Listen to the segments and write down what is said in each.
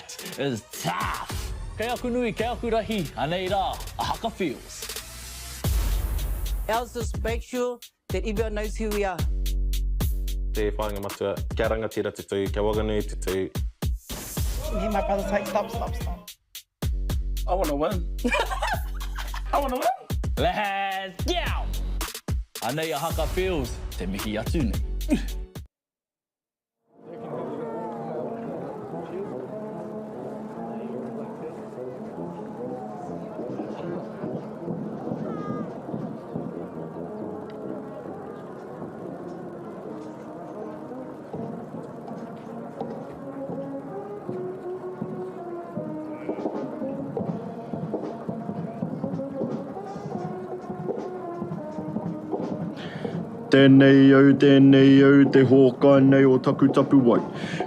That is tough. Kei aku nui, kei aku rahi, anei rā, a haka feels. Ours just make sure that everyone knows who we are. Te whāinga matua, kia rangatira te tū, kia waganui te tū. Hear my brother say, stop. I want to win. I want to win. Let's go! Anei a haka feels, te mihi atu nei. Tēnei au, te hōkai nei o taku tapu wai.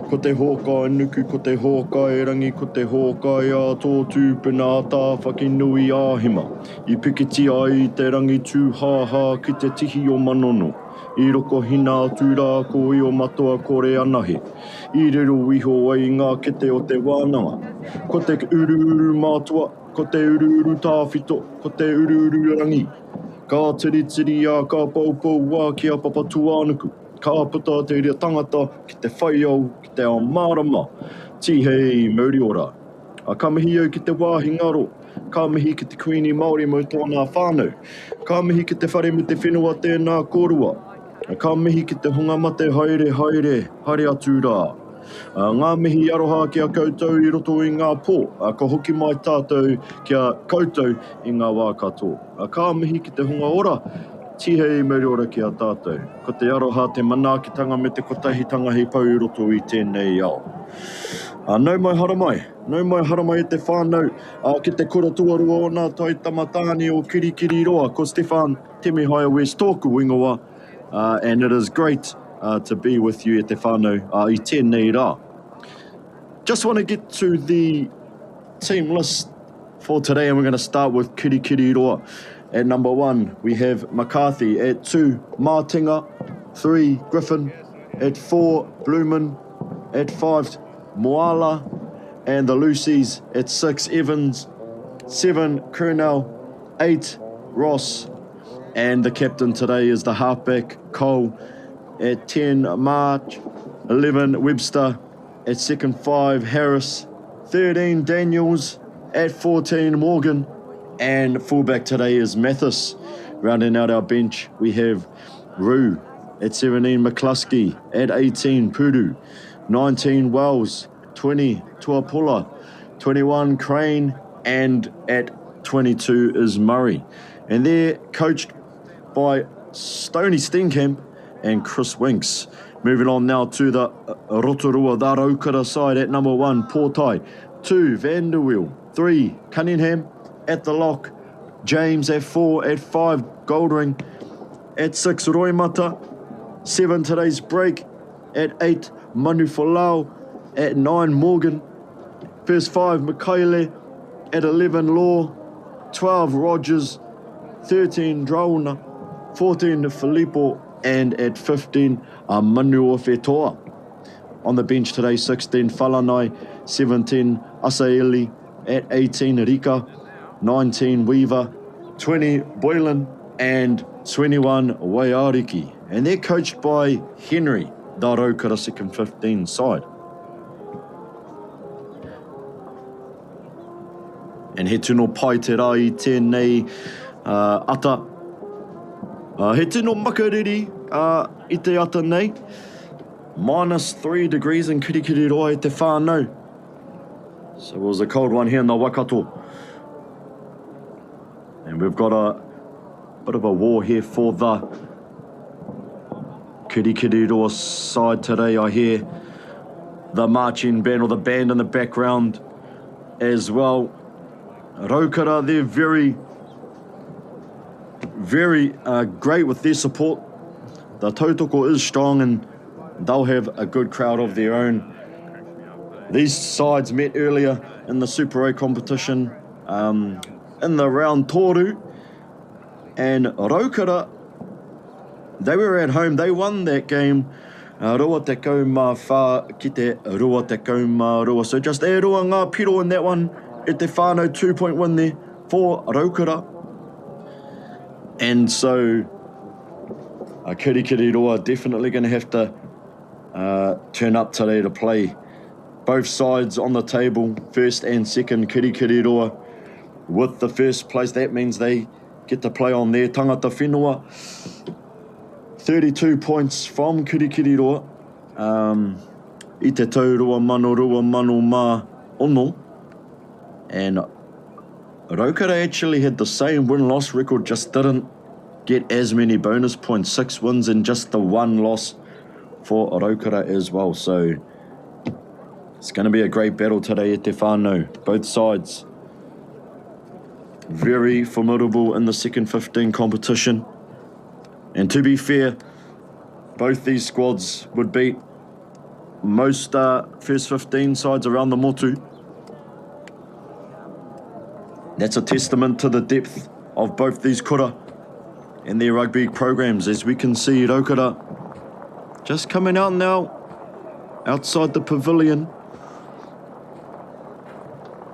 Ko te hōkai nuku, ko te hōkai rangi, ko te hōkai a tō tūpuna tā whakinui āhima. I pikiti ai te rangi tūhāhā ki te tihi o manono. I roko hina atu rā ko i o matoa kore anahe. I rero iho ai ngā kete o te wānanga. Ko te uru mātua, ko te uru tāwhito, ko te uru rangi. Ka tiri a ka paupau wā ki a papatu ānuku. Ka puta te rea tangata ki te whaiau, ki te ao mārama. Tihei MΑORI ora. Ka mihi au ki te wāhi ngaro. Ka mihi ki te kuini MAORI mo tōna whānau. Ka mihi ki te whare me te whenua tēnā korua. Ka mihi ki te hunga mate haere atu rā. Ngā mihi aroha ki a koutou I roto I ngā pō. Ka hoki mai tātou ki a koutou I ngā wā katoa. Ka mihi ki te hunga ora, tihei MAORI ora ki a tātou. Ko te aroha te manaakitanga me te kotahitanga hei pau I roto I tēnei ao. Nau mai haramai e te whānau ki te kura tuarua o nā tai tamatāni o Kirikiri Roa, ko Stefan Temihaya West tōku ingoa, and it is great to be with you e te whānau I tēnei rā. Just want to get to the team list for today, and we're going to start with Kirikiri Roa. At number 1, we have McCarthy. At 2, Martinga. 3, Griffin. At 4, Blumen. At 5, Moala. And the Lucies at 6, Evans. 7, Kernell. 8, Ross. And the captain today is the halfback, Cole. At 10, March. 11, Webster. At second 5, Harris. 13, Daniels. At 14, Morgan. And fullback today is Mathis. Rounding out our bench, we have Roo. At 17, McCluskey. At 18, Puru. 19, Wells. 20, Tuapula. 21, Crane. And at 22 is Murray. And they're coached by Stoney Steenkamp and Chris Winks. Moving on now to the Rotorua Raukara side. At number 1, Portai. 2, Vanderweel. 3, Cunningham. At the lock, James. At 4, at 5, Goldring. At 6, Roimata. 7, today's break. At 8, Manu Folau. At 9, Morgan. First 5, Mikaele. At 11, Law. 12, Rogers. 13, Drauna. 14, Filippo. And at 15, Manu Fetoa. On the bench today, 16, Falanai. 17, Asaeli. At 18, Rika. 19, Weaver. 20, Boylan. And 21, Waiariki. And they're coached by Henry, the Raukara second 15 side. And he tino pai te rā I tēnei ata. He tino makariri I te ata nei. -3 degrees in Kirikiri Roa I te whānau. So it was a cold one here in the Waikato. And we've got a bit of a war here for the Kirikiri Roa side today. I hear the marching band or the band in the background as well. Raukara, they're very great with their support. The tautoko is strong and they'll have a good crowd of their own. These sides met earlier in the Super A competition in the round toru, and Raukara, they were at home. They won that game Rua te kauma whā ki te rua te kauma rua. So just e rua ngā piro in that one. E te whānau 2-point win there for Raukara. And so Kirikiri Roa definitely going to have to turn up today to play both sides on the table, first and second. Kirikiri Roa with the first place. That means they get to play on their tangata whenua. 32 points from Kirikiri Roa. I te taurua mano mā ono. And Raukara actually had the same win-loss record, just didn't get as many bonus points. 6 wins and just the 1 loss for Raukara as well. So it's going to be a great battle today at te whānau. Both sides very formidable in the second 15 competition. And to be fair, both these squads would beat most first 15 sides around the motu. That's a testament to the depth of both these kura and their rugby programs. As we can see, Raukara just coming out now outside the pavilion.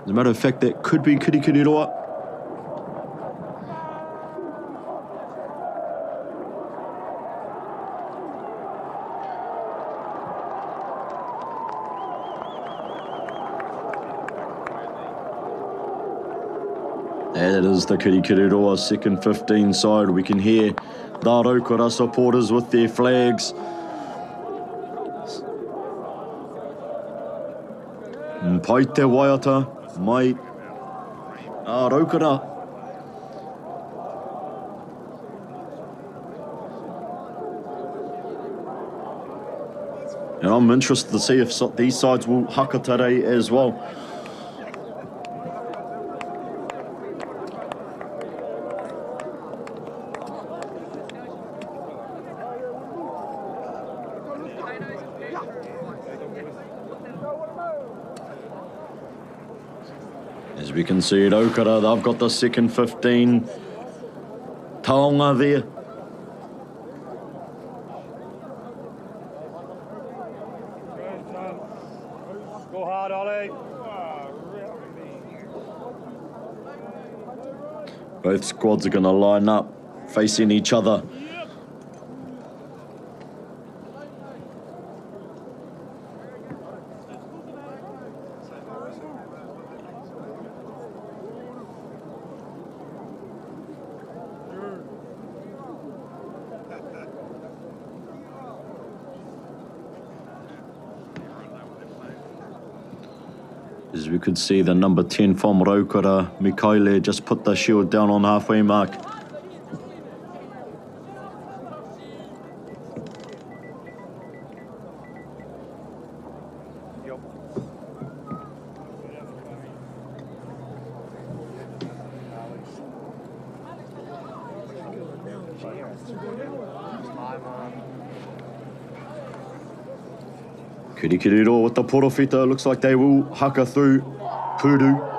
As a matter of fact, that could be Kirikiri Roa. That is the Kirikiri Roa second 15 side. We can hear the Raukara supporters with their flags. Pai te waiata, mai Raukara. And I'm interested to see if these sides will haka today as well. As we can see at Raukara, they've got the second 15. Taonga there. Go hard, Ollie. Both squads are going to line up, facing each other. As we could see, the number 10 from Raukara, Mikaele, just put the shield down on halfway mark. Kirikiri Roa with the porofita. Looks like they will haka through Puru.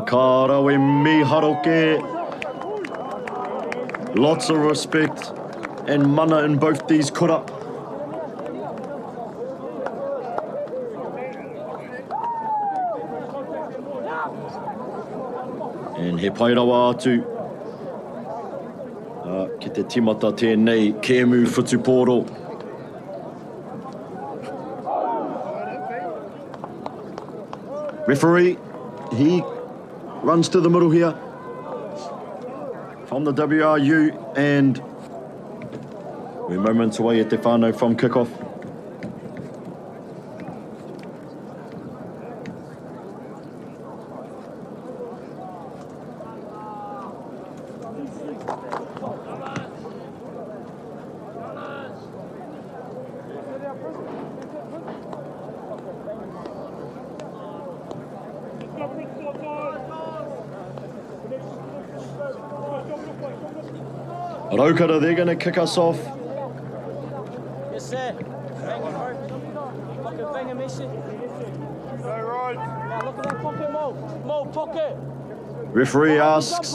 Karawe miharoke. Lots of respect and mana in both these kura. And he pai rawa atu Ki te timata tēnei, Kēmu Whutupōro. Referee, he runs to the middle here from the WRU, and we're moments away at te whānau from kickoff. Raukara, they're going to kick us off. Yes, sir. Bang it, bro. Fucking bang a message. Now look at that pocket, Mo. Pocket. Referee asks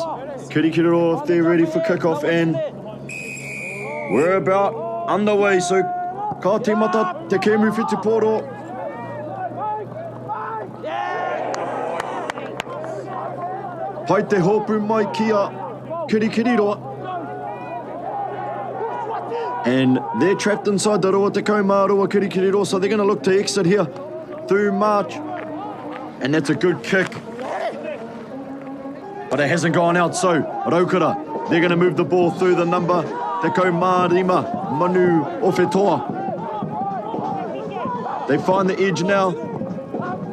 Kirikiriro if they're ready for kickoff, and we're about underway. So ka timata te Kēmu Whutupōro. Pai te hopu mai kia Kirikiriro. And they're trapped inside the roa te kaumāroa Kirikiriro, so they're going to look to exit here through March. And that's a good kick. But it hasn't gone out, so Raukara, they're going to move the ball through the number te kaumārima Manu Ofetoa. They find the edge now,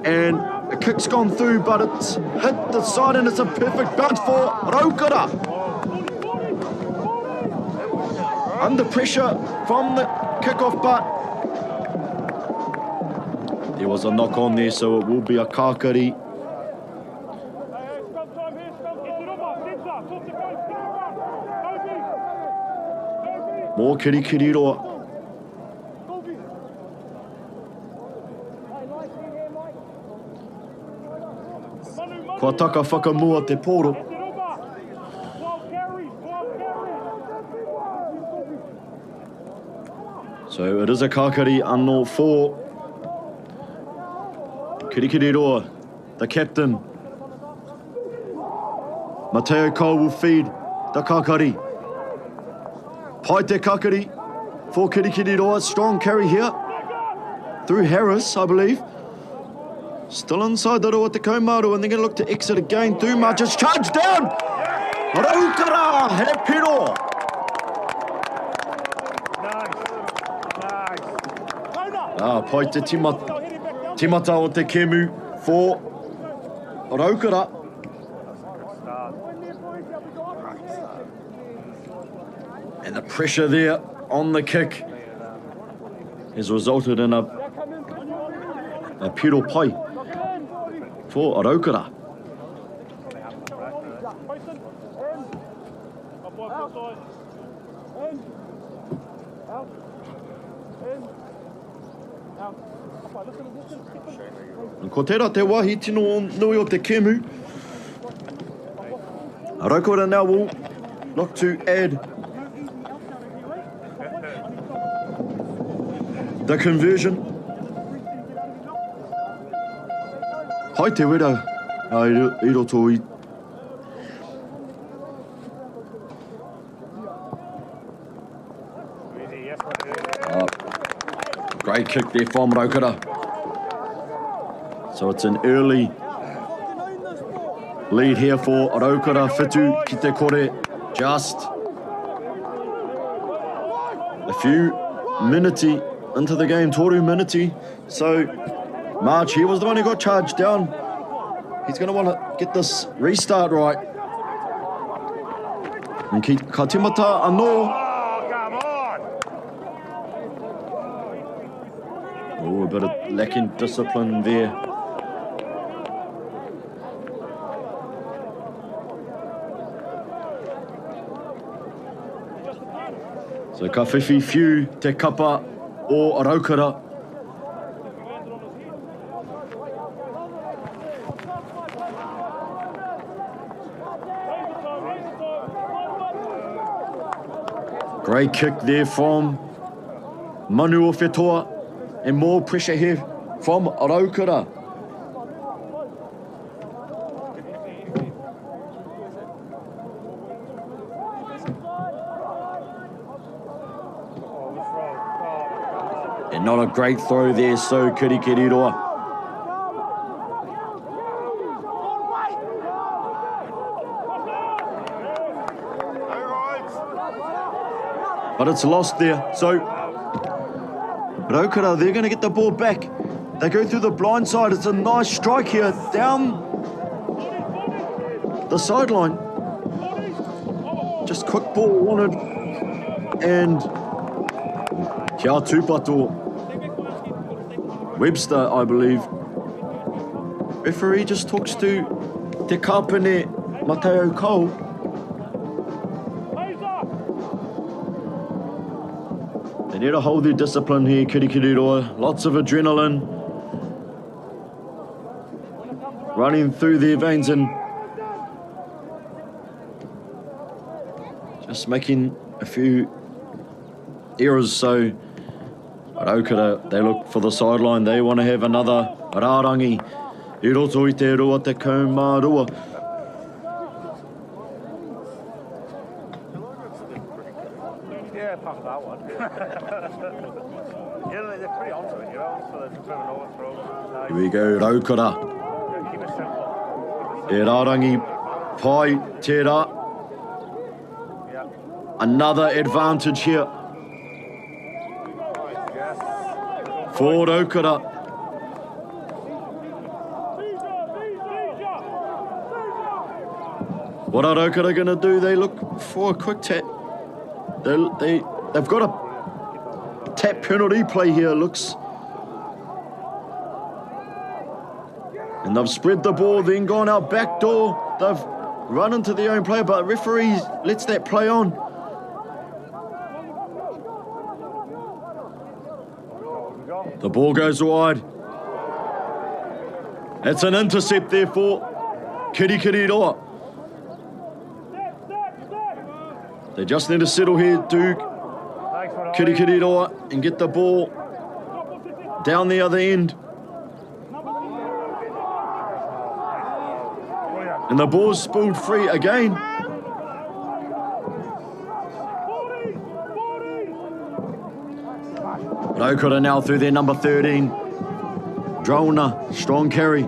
and a kick's gone through, but it's hit the side, and it's a perfect bounce for Raukara. Under pressure from the kickoff, but there was a knock on there, so it will be a kākari. More Kirikiriroa. Kua taka whakamua te pōro. So it is a kākari anō for Kirikiriroa, the captain. Mateo Cole will feed the kākari. Pai te kākari for Kirikiriroa. Strong carry here through Harris, I believe. Still inside the roa te kaumāroa, and they're going to look to exit again through March. It's charged down! Raukara, he piro! Pai te timata o te Kēmu for Raukara. And the pressure there on the kick has resulted in a piro pai for Raukara. Ko tērā te wāhi tino nui o te Kēmu. Raukara now will look to add the conversion. Hai te wera I roto I. Great kick there from Raukara. So it's an early lead here for Raukara. Whitu ki te kore, just a few minutes into the game, toru minute. So March, he was the one who got charged down. He's going to want to get this restart right. And ka timata anō. Oh, a bit of lacking discipline there. So ka whiwhi whiu te kapa o Raukara. Great kick there from Manu Ofetoa, and more pressure here from Raukara. And not a great throw there, so Kirikiriroa. But it's lost there, so Rotorua, they're going to get the ball back. They go through the blind side. It's a nice strike here, down the sideline. Just quick ball wanted. And kia tūpato. Webster, I believe. Referee just talks to Te Kapene Mateo Cole. They need to hold their discipline here, Kirikiriroa. Lots of adrenaline running through their veins and just making a few errors. So Rotorua, they look for the sideline. They want to have another rārangi. I roto i te roa te kaumārua. Yeah, apart from that one. Yeah, they're pretty onto it, you know, so they're just moving over throws. Here we go, Rotorua. Keep it simple. E rārangi pai te rā. Another advantage here for Rotorua. What are Rotorua going to do? They look for a quick tap. They've got a tap penalty play here, looks. And they've spread the ball, then gone out back door. They've run into their own player, but referee lets that play on. The ball goes wide. It's an intercept there for Kirikiriroa. They just need to settle here, Duke. Kirikiriroa, and get the ball down the other end. And the ball's spooled free again. Rotorua now through their number 13. Drona, strong carry.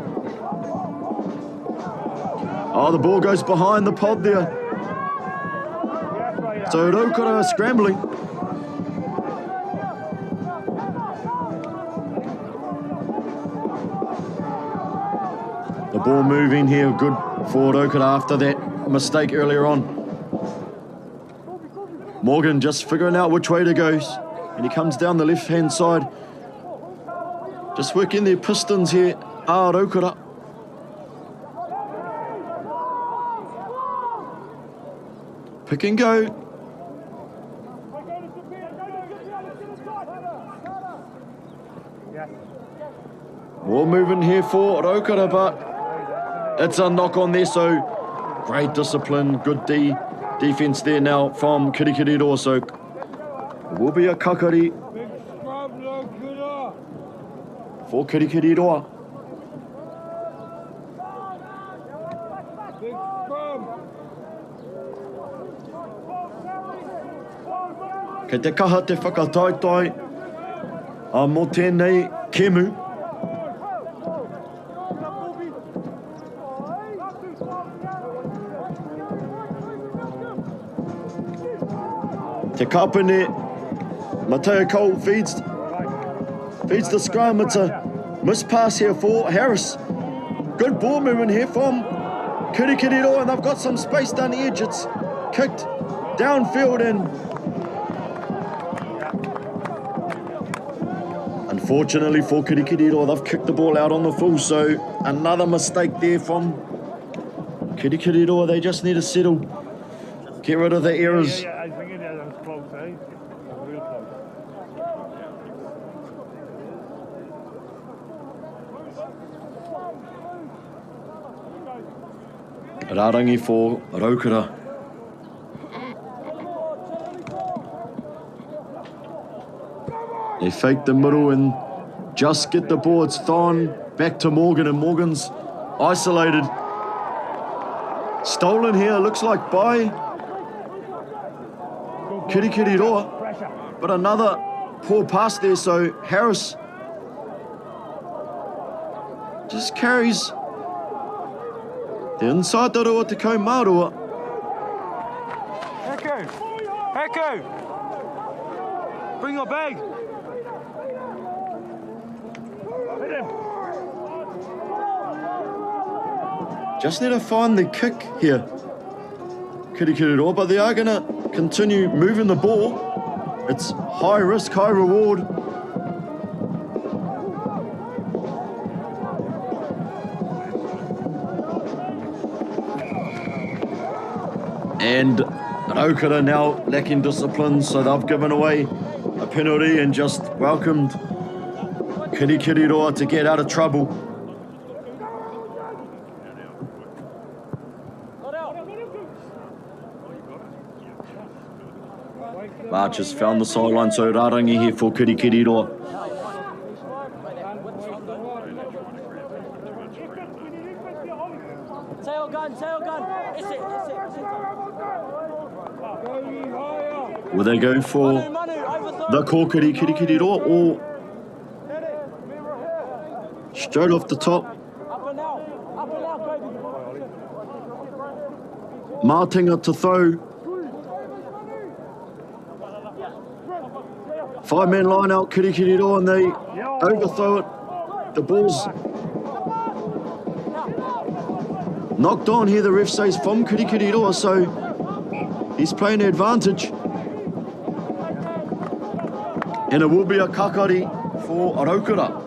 Oh, the ball goes behind the pod there. So Rotorua are scrambling. The ball moving here, good for Rotorua after that mistake earlier on. Morgan just figuring out which way to go. And he comes down the left-hand side. Just working their pistons here. Rotorua. Pick and go. More movement here for Rotorua, but it's a knock on there, so great discipline, good defense there now from Kirikiriroa, so it will be a kakari for Kirikiriroa. Kei te kaha te whakataetai mō tēnei kemu. Te kapene, Mateo Cole feeds the scrum. It's a missed pass here for Harris. Good ball movement here from Kirikiriroa, and they've got some space down the edge. It's kicked downfield, and unfortunately for Kirikiriroa, they've kicked the ball out on the full, so another mistake there from Kirikiriroa. They just need to settle, get rid of the errors. Yeah, I think it was close, eh? It was real close. Rārangi for Rotorua. They fake the middle and just get the ball. It's thrown back to Morgan, and Morgan's isolated. Stolen here, looks like by Kirikiriroa, but another poor pass there, so Harris just carries the inside the rua te kau MΑORI. Echo! Bring your bag! Hit him! Just need to find the kick here. Kirikiriroa, but they are going to continue moving the ball. It's high risk, high reward. And Rotorua now lacking discipline, so they've given away a penalty and just welcomed Kirikiriroa to get out of trouble. March has found the sideline, so Rarangi here for Kirikiriroa. Tail gun. Will they go for the kōkiri Kirikiriroa or straight off the top? Martinga to throw. 5-man line out, Kirikiriroa, and they overthrow it. The ball's knocked on here, the ref says, from Kirikiriroa, so he's playing the advantage. And it will be a kakari for Rotorua.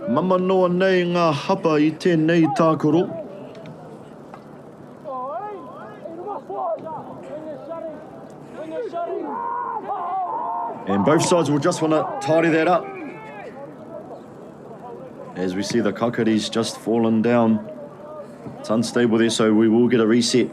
Mama noa nei ngā hapa I tēnei tākoro. And both sides will just want to tidy that up. As we see the kakari's just fallen down. It's unstable there, so we will get a reset.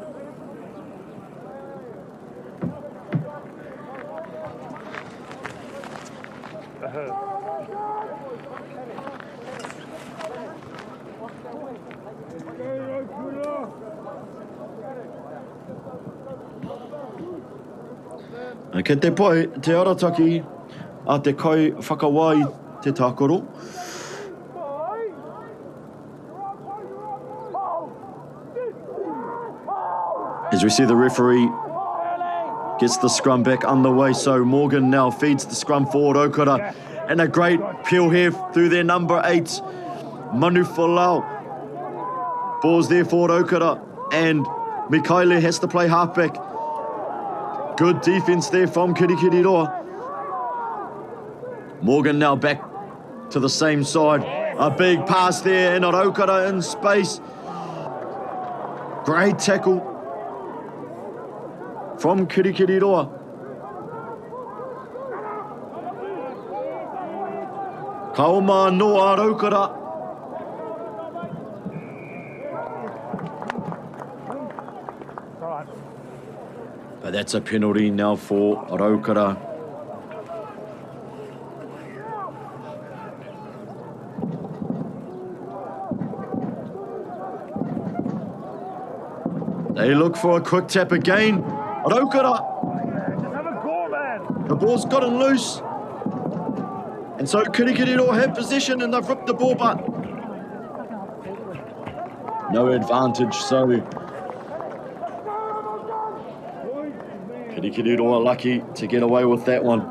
Kei te pai, te arataki a te kai whakawai te tākoro. As we see the referee gets the scrum back underway, so Morgan now feeds the scrum forward, Rotorua, and a great peel here through their number 8, Manu Folau. Ball's there for Rotorua, and Mikaele has to play halfback. Good defense there from Kirikiriroa. Morgan now back to the same side. A big pass there, and Rotorua in space. Great tackle from Kirikiriroa. Kaoma noa Rotorua. But that's a penalty now for Rotorua. They look for a quick tap again. Rotorua. The ball's gotten loose. And so Kirikiriroa have possession and they've ripped the ball, but no advantage, so Kirikiriroa lucky to get away with that one.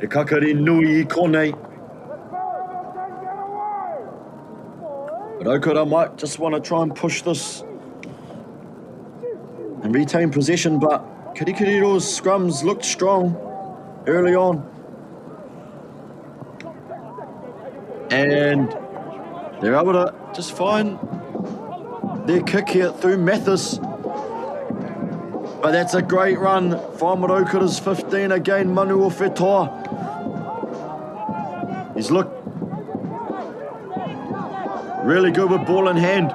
E kakari nui I konei. Rotorua might just want to try and push this and retain possession, but Kirikiriroa's scrums looked strong early on. And they're able to just find their kick here through Mathis. But that's a great run from Rotorua's 15 again, Manu Whetoa. He's looked really good with ball in hand.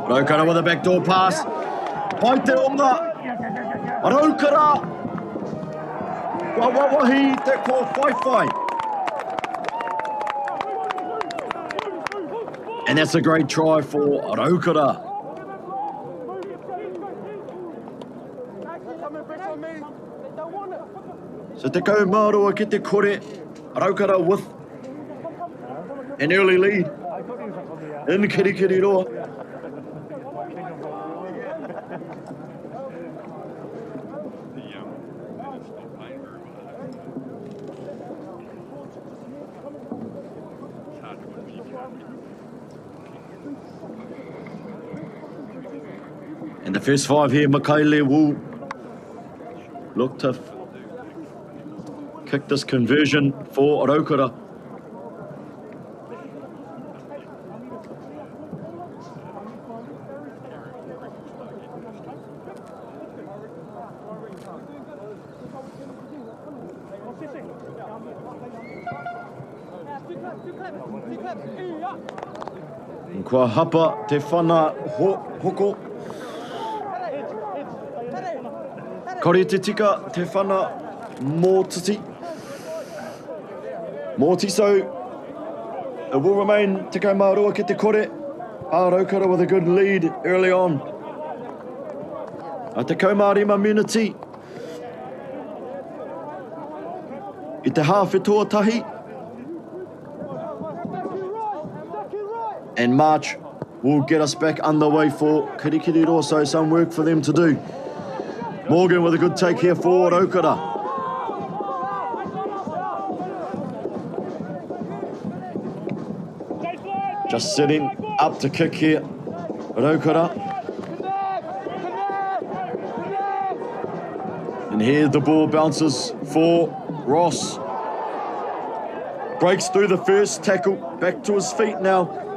Rotorua with a backdoor pass. Pai te onga. Rotorua. Wawahi te ko whai. And that's a great try for Rotorua. So te kau Māorua ki te kore, Rotorua with an early lead in Kirikiriroa. And the first 5 here, Makaile will look to kick this conversion for Rotorua. Kua hapa te whana hoko. Kore te tika te whana mōtiti. So it will remain te kau Māorua ki te kore. Rotorua with a good lead early on. A te kau Mārima Munity. I te hāwhetoa tahi. And March will get us back underway for Kirikiriroa, so some work for them to do. Morgan with a good take here for Rotorua. Just setting up to kick here, Rotorua. And here the ball bounces for Ross. Breaks through the first tackle, back to his feet now.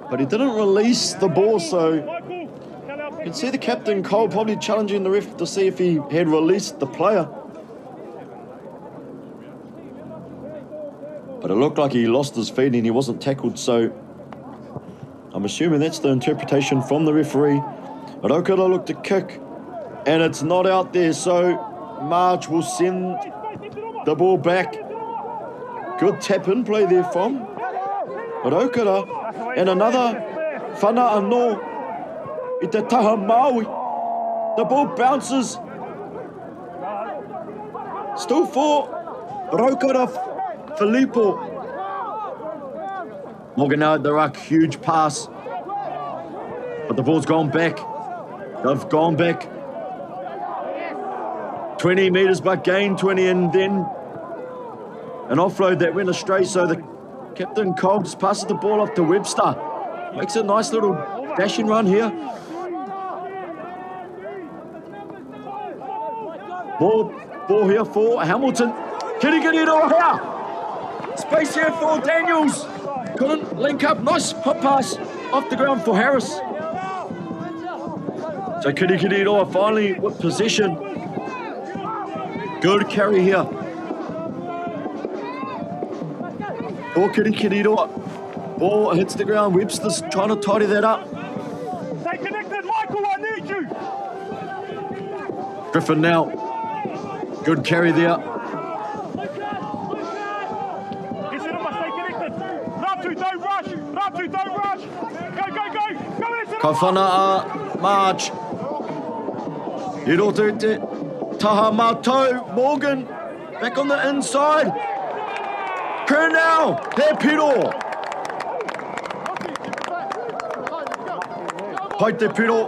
But he didn't release the ball, so you can see the captain, Cole, probably challenging the ref to see if he had released the player. But it looked like he lost his feet and he wasn't tackled, so I'm assuming that's the interpretation from the referee. Rotorua looked to kick, and it's not out there, so March will send the ball back. Good tap-in play there from Rotorua. And another whana anō I te taha Maui. The ball bounces. Still for Rotorua Filippo. Morgan now at the ruck, huge pass. But the ball's gone back. They've gone back 20 metres, but gained 20, and then an offload that went astray, so the Captain Cole just passes the ball off to Webster. Makes a nice little dashing run here. Ball here for Hamilton. Kirikiriroa here. Space here for Daniels. Couldn't link up. Nice hot pass off the ground for Harris. So Kirikiriroa finally with possession. Good carry here. For Kirikiriroa. Ball hits the ground. Webster's trying to tidy that up. Stay connected, Michael, I need you. Griffin now. Good carry there. He said, stay connected. Ratu, don't rush. Ratu, don't rush. Go, go, go. Go into the... Kawhana March. I roto te taha mātou. Morgan back on the inside. Kernell, te piro. Pai te piro.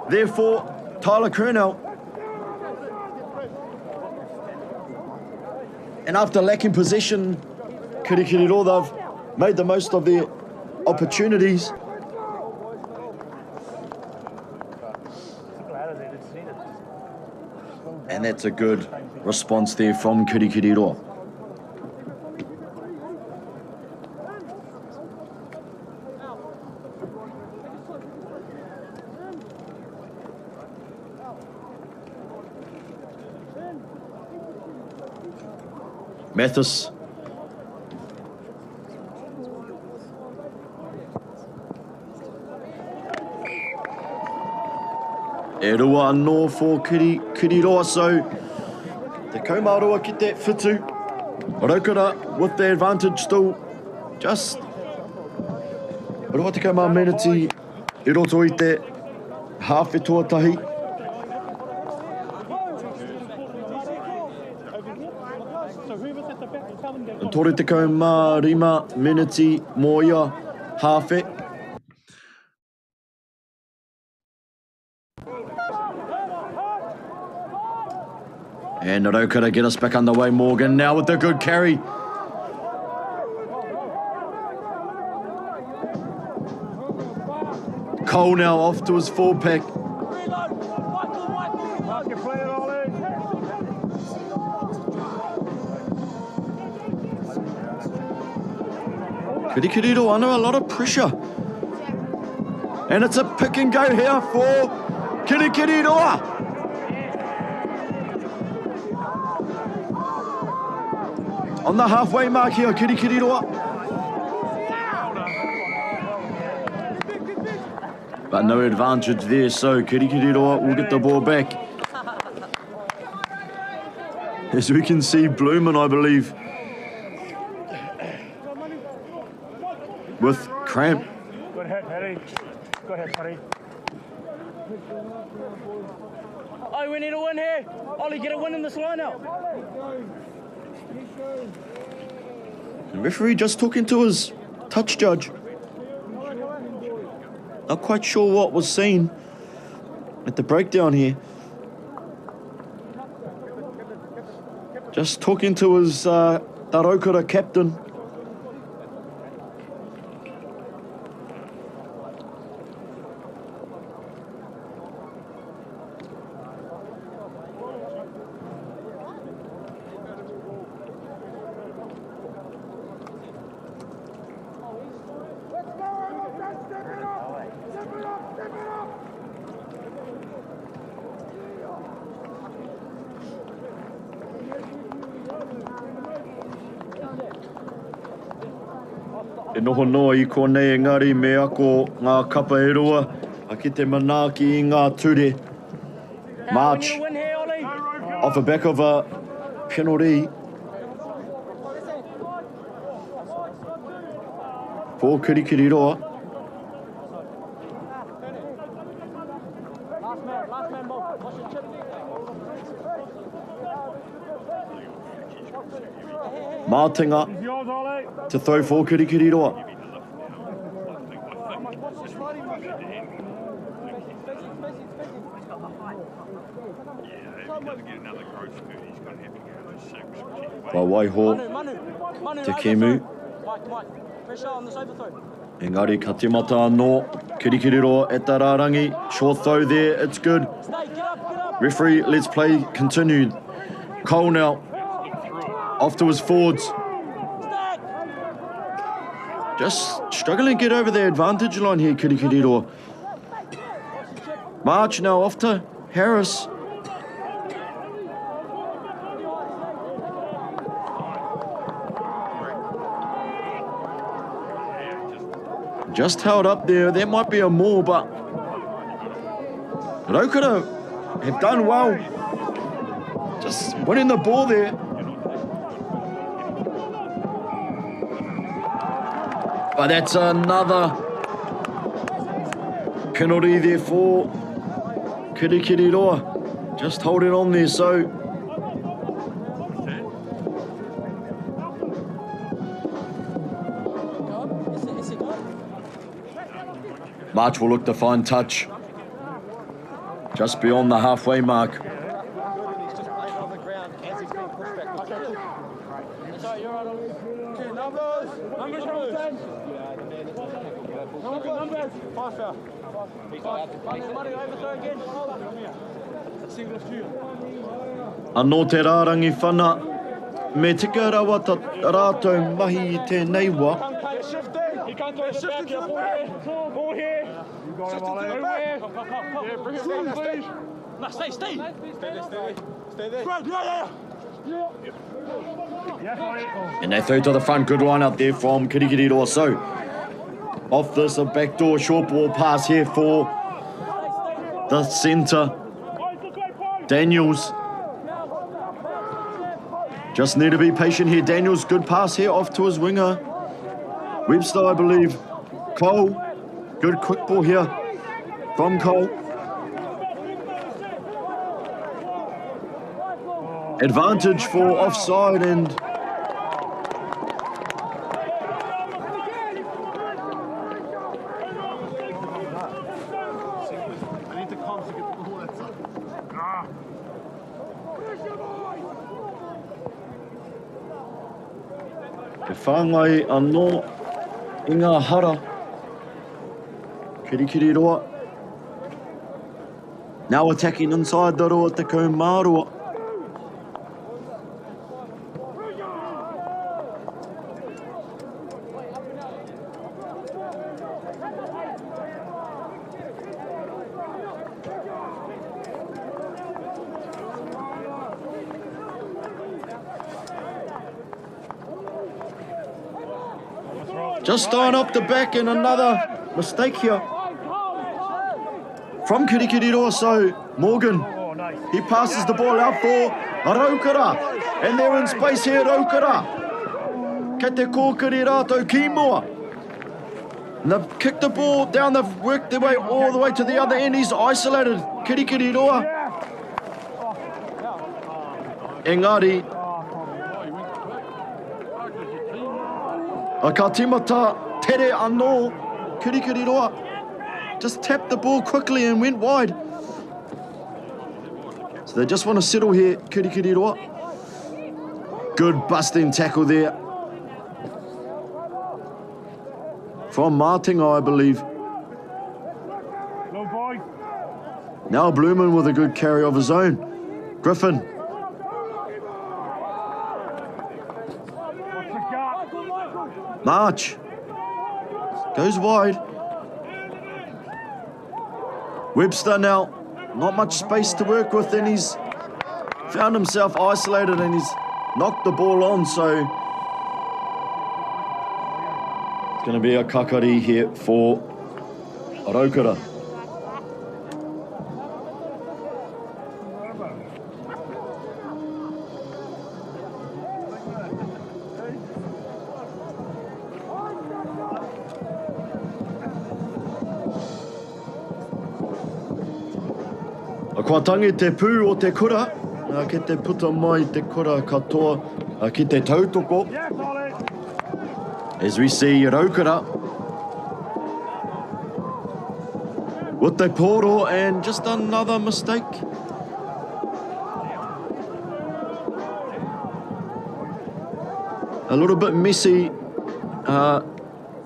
Therefore, Tyler Kernell. And after lacking possession, Kirikiriroa, they've made the most of their opportunities. And that's a good response there from Kirikiriroa. Mathis. E rua anō for Kiriroa, so te kaumārua ki te whitu. Rotorua with the advantage still. Just rua te kaumā meneti I roto I te half e tuatahi. Tore te kaumā rima meneti mō ia half e. And Rotorua get us back underway. Morgan now with the good carry. Cole now off to his full pack. Kirikiriroa under a lot of pressure. And it's a pick and go here for Kirikiriroa. On the halfway mark here, Kirikiriroa. But no advantage there, so Kirikiriroa will get the ball back. As we can see, Bloomin, I believe, with cramp. Good hit, Harry. Good hit, Harry. Oh, we need a win here. Ollie, get a win in this line out. The referee just talking to his touch judge. Not quite sure what was seen at the breakdown here. Just talking to his Rotorua captain. E noho noa I konei engari me ako ngā kapa e roa a ki te manaaki I ngā ture. March off the back of a penalty for Kirikiriroa. Mātinga to throw for Kirikiriroa. By Waiho te Kemu. Engari ka timata anō. Kirikiriroa e tararangi. Short throw there, it's good. Referee, let's play continued. Cole now. Off to his forwards. Just struggling to get over the advantage line here, Kirikiriroa. March now off to Harris. Just held up there. There might be a more, but Rotorua have done well. Just winning the ball there. But that's another penalty there for Kirikiriroa. Just holding on there, so March will look to find touch just beyond the halfway mark. Anō te rārangi whana, me tika rawa ta rātou mahi I tēnei wā. You can't go to the back here. Ball here. You got him, Ollie. Yeah, bring it down, please. No, stay. Stay there. Right, yeah. And they throw to the front, good line up there from Kirikiriroa. So, off this, a backdoor short ball pass here for the centre, Daniels. Just need to be patient here. Daniels, good pass here off to his winger. Webster, I believe. Cole, good quick ball here from Cole. Advantage for offside and te whāngai anō I ngā hara. Kirikiriroa. Now attacking inside the roa te MΑORI. Just throwing off the back and another mistake here from Kirikiriroa. So Morgan, he passes the ball out for Raukara, and they're in space here, Raukara. Kei te kōkiri rātou ki mua. And they've kicked the ball down, they've worked their way all the way to the other end. He's isolated Kirikiriroa. Engari, a ka timata tere anō Kirikiriroa. Just tapped the ball quickly and went wide. So they just want to settle here, Kirikiriroa. Good busting tackle there from Martinga, I believe. Now Blumen with a good carry of his own. Griffin. March. Goes wide. Webster now. Not much space to work with, and he's found himself isolated and he's knocked the ball on, so it's going to be a kakari here for Raukara. Kua tangi te pū o te kura, ke te puta mai te kura katoa ki te tautoko. As we see Raukara with the poro, and just another mistake. A little bit messy,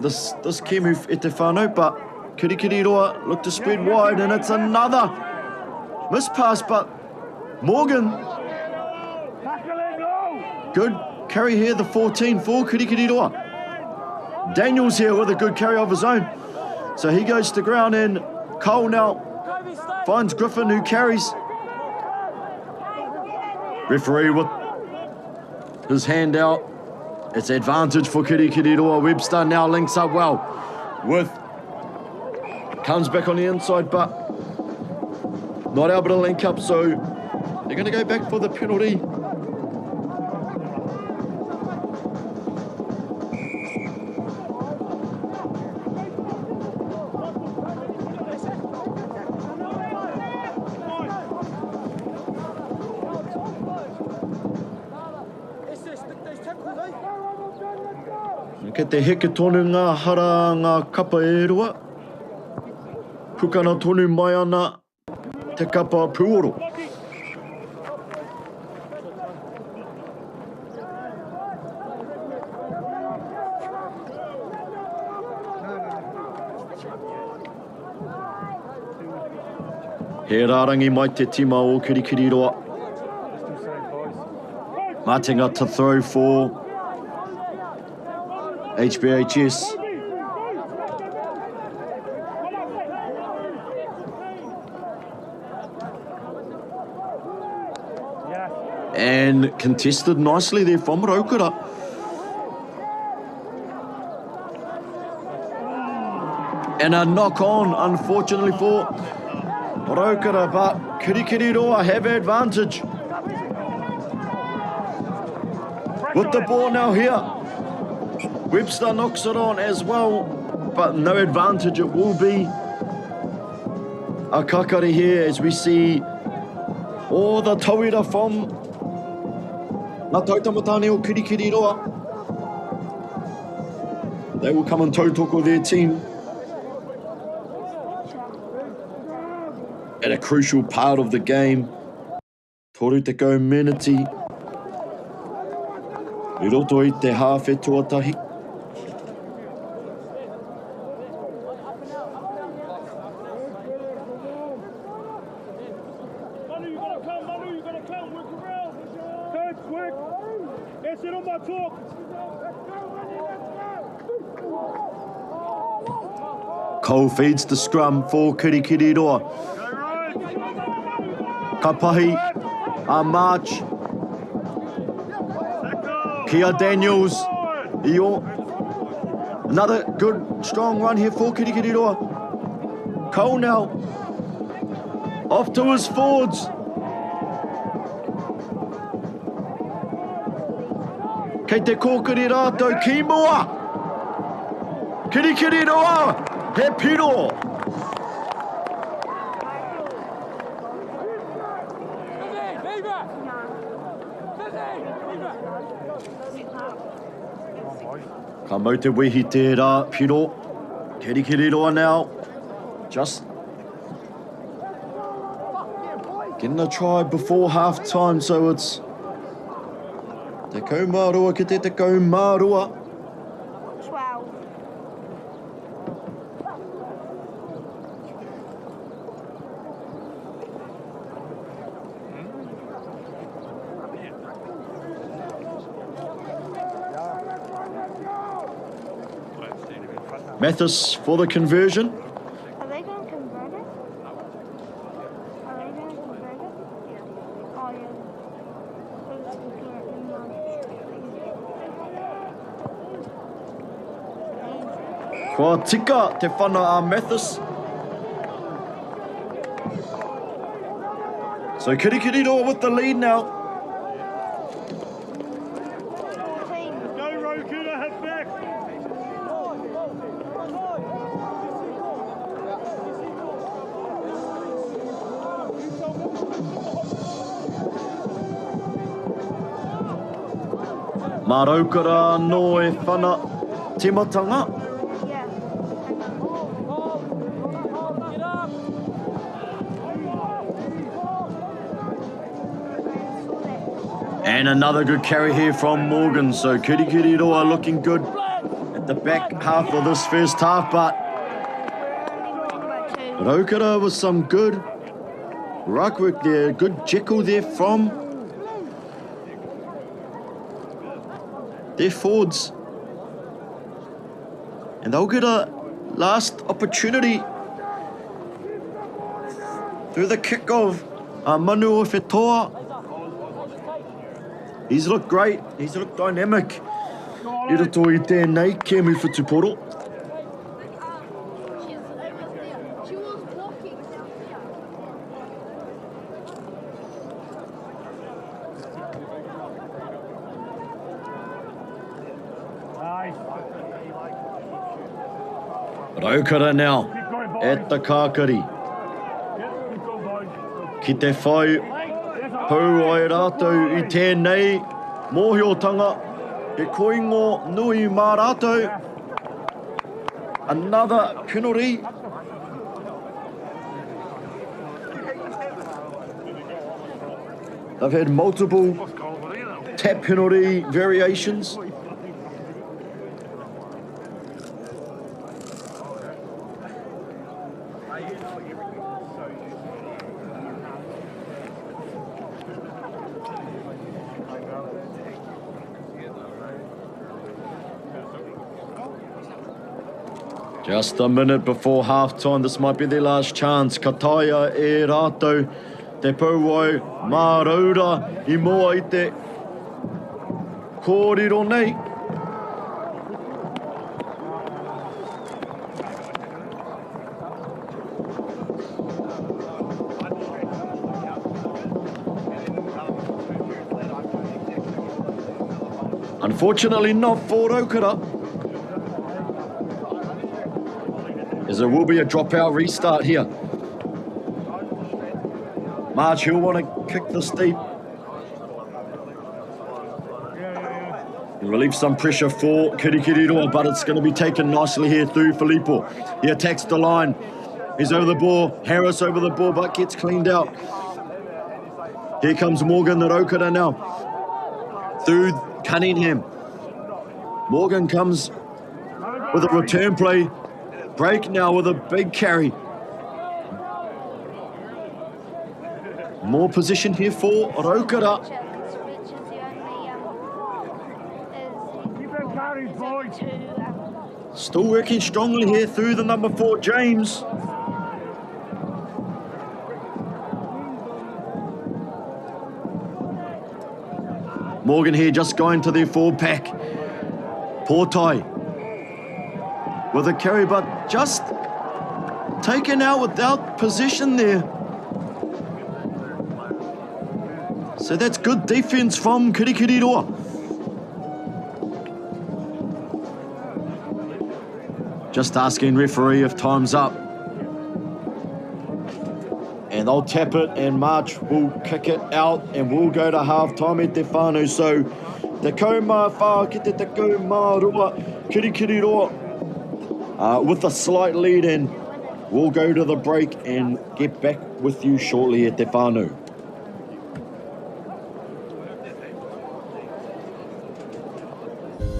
this Kemu e te whānau, but Kirikiriroa look to spread wide, and it's another miss pass, but Morgan. Good carry here, the 14 for Kirikiriroa. Daniels here with a good carry of his own. So he goes to ground, and Cole now finds Griffin, who carries. Referee with his hand out. It's advantage for Kirikiriroa. Webster now links up well with, comes back on the inside, but not able to link up, so they're going to go back for the penalty. Ke te heke tonu ngā hara ngā kapa e rua. Pukana tonu mai ana te kapa puoro. He rārangi mai te tima o Kirikiriroa. Matinga to throw for HBHS. And contested nicely there from Rotorua. And a knock on, unfortunately for Rotorua, but Kirikiriroa have advantage. With the ball now here. Webster knocks it on as well, but no advantage. It will be a kakari here as we see all the tauira from Ngā Tautamatane o Kirikiriroa. They will come and tautoko their team at a crucial part of the game. Toru te kau meneti. I roto i te hawhe tuatahi. Manu, you gotta come, work around. Third, quick. That's it on my talk. Cole feeds the scrum for Kirikiriroa. Kapahi, a march. Kia Daniels, Io. Another good, strong run here for Kirikiriroa. Cole now, off to his forwards. Kei te kōkiri rātou ki mua. Kirikiriroa, he piro. Ka mau te wehi tērā, piro. Kirikiriroa now. Just getting a try before half time, so it's te kau mārua ki te kau mārua. 12. Mathis for the conversion. Are they going to convert it? Are they going to convert it? Yeah. Oh, yeah. Kua tika te whana a Mathis. So Kirikiriroa with the lead now. Go, Rotorua, head back. Maraukara no e whana timatanga. Yeah. And another good carry here from Morgan. So Kirikiriroa looking good at the back half of this first half, but Rotorua with some good ruck work there. Good jekyll there from their forwards. And they'll get a last opportunity through the kick of Manu Whetoa. He's looked great. He's looked dynamic. I roto I tēnei, Kemi Whetuporo. She was walking. Raukara now at the kākari. Ki te whai pau ai rātou I tēnei mōhiotanga. He koingo nui mā rātou. Another penalty. They've had multiple tap penalty variations. Just a minute before half-time, this might be their last chance. Kataia e rātou, te pauai mārauda I mua I te kōrero nei. Unfortunately not for Rotorua, as there will be a dropout restart here. March, he'll want to kick this deep. He'll relieve some pressure for Kirikiriroa, but it's going to be taken nicely here through Filippo. He attacks the line. He's over the ball. Harris over the ball, but gets cleaned out. Here comes Morgan, the Rotorua now. Through Cunningham. Morgan comes with a return play. Break now with a big carry. More position here for Rotorua. Still working strongly here through the number 4, James. Morgan here just going to their forward pack. Portai with a carry, but just taken out without position there. So that's good defense from Kirikiriroa. Just asking referee if time's up. And they'll tap it, and March will kick it out, and we'll go to half-time at te whānau. So, te kaumā whā ki te kaumā rua, Kirikiriroa, with a slight lead in. We'll go to the break and get back with you shortly at te whānau.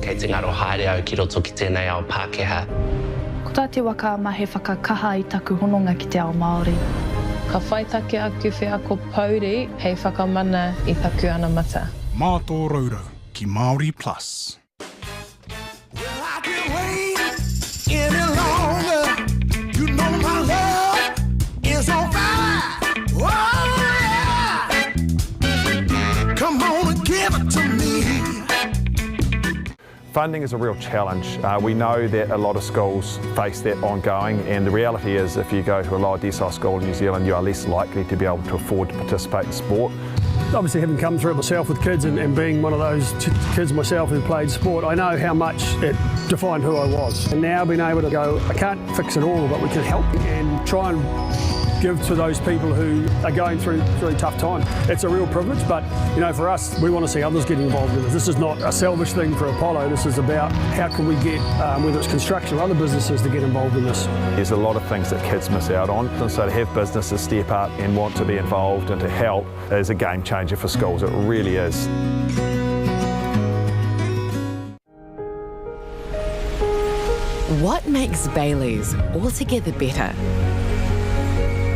Kei te ngaro haere au ki roto ki tēnei ao Pākehā. Ko tā te waka ma he whakakaha I taku hononga ki te ao Māori. Ka whai take aku whea ko Pauri, hei whakamana I taku ana mata. Mā tō raurau ki MāORI Plus. Well, I can't wait any longer. You know my love is on fire. Oh, yeah. Come on and give it to me. Funding is a real challenge. We know that a lot of schools face that ongoing, and the reality is if you go to a lower decile school in New Zealand, you are less likely to be able to afford to participate in sport. Obviously, having come through it myself with kids and being one of those kids myself who played sport, I know how much it defined who I was. And now being able to go, I can't fix it all, but we can help and try and give to those people who are going through a really tough time. It's a real privilege, but you know, for us, we want to see others get involved with this. This is not a selfish thing for Apollo. This is about how can we get, whether it's construction or other businesses, to get involved in this. There's a lot of things that kids miss out on, and so to have businesses step up and want to be involved and to help is a game changer for schools. It really is. What makes Bailey's altogether better?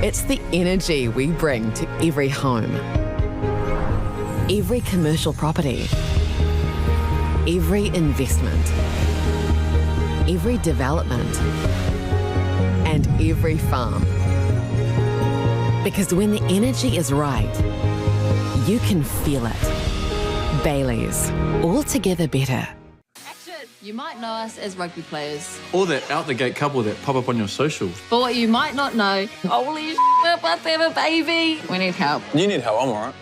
It's the energy we bring to every home, every commercial property, every investment, every development, and every farm. Because when the energy is right, you can feel it. Bailey's, altogether better. You might know us as rugby players. Or that out-the-gate couple that pop up on your socials. But what you might not know, holy shit, we're about to have a baby. We need help. You need help, I'm alright.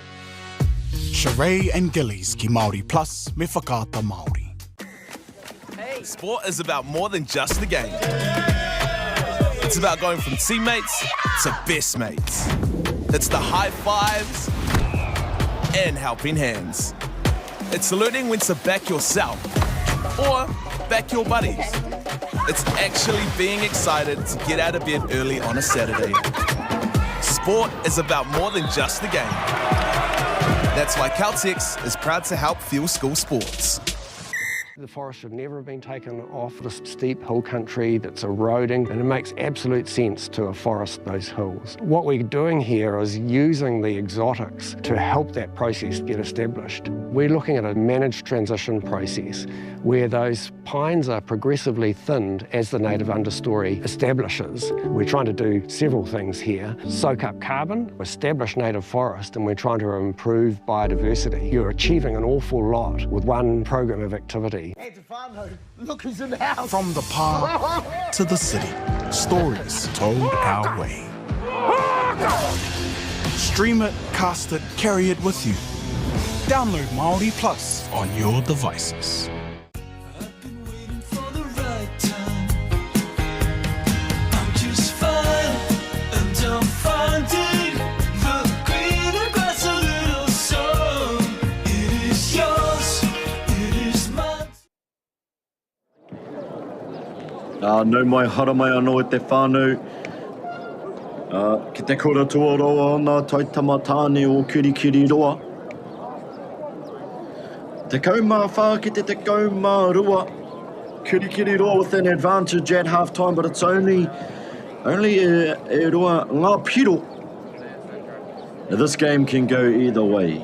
Sheree and Gillies ki MāORI Plus me whakaata Māori. Hey. Sport is about more than just the game. It's about going from teammates to best mates. It's the high fives and helping hands. It's learning when to back yourself or back your buddies. It's actually being excited to get out of bed early on a Saturday. Sport is about more than just the game. That's why Caltex is proud to help fuel school sports. The forest should never have been taken off the steep hill country that's eroding, and it makes absolute sense to afforest those hills. What we're doing here is using the exotics to help that process get established. We're looking at a managed transition process where those pines are progressively thinned as the native understory establishes. We're trying to do several things here. Soak up carbon, establish native forest, and we're trying to improve biodiversity. You're achieving an awful lot with one program of activity. Look who's in the house. From the park to the city, stories told our way. Stream it, cast it, carry it with you. Download MāORI Plus on your devices. Nau mai hara mai anō e te whānau. Ki te kura tuaroa o ngā taitama-tāne o Kirikiri roa. Te kaumā ki te kaumā-rua. Kirikiri roa with an advantage at half-time, but it's only e roa ngā piro. Now this game can go either way.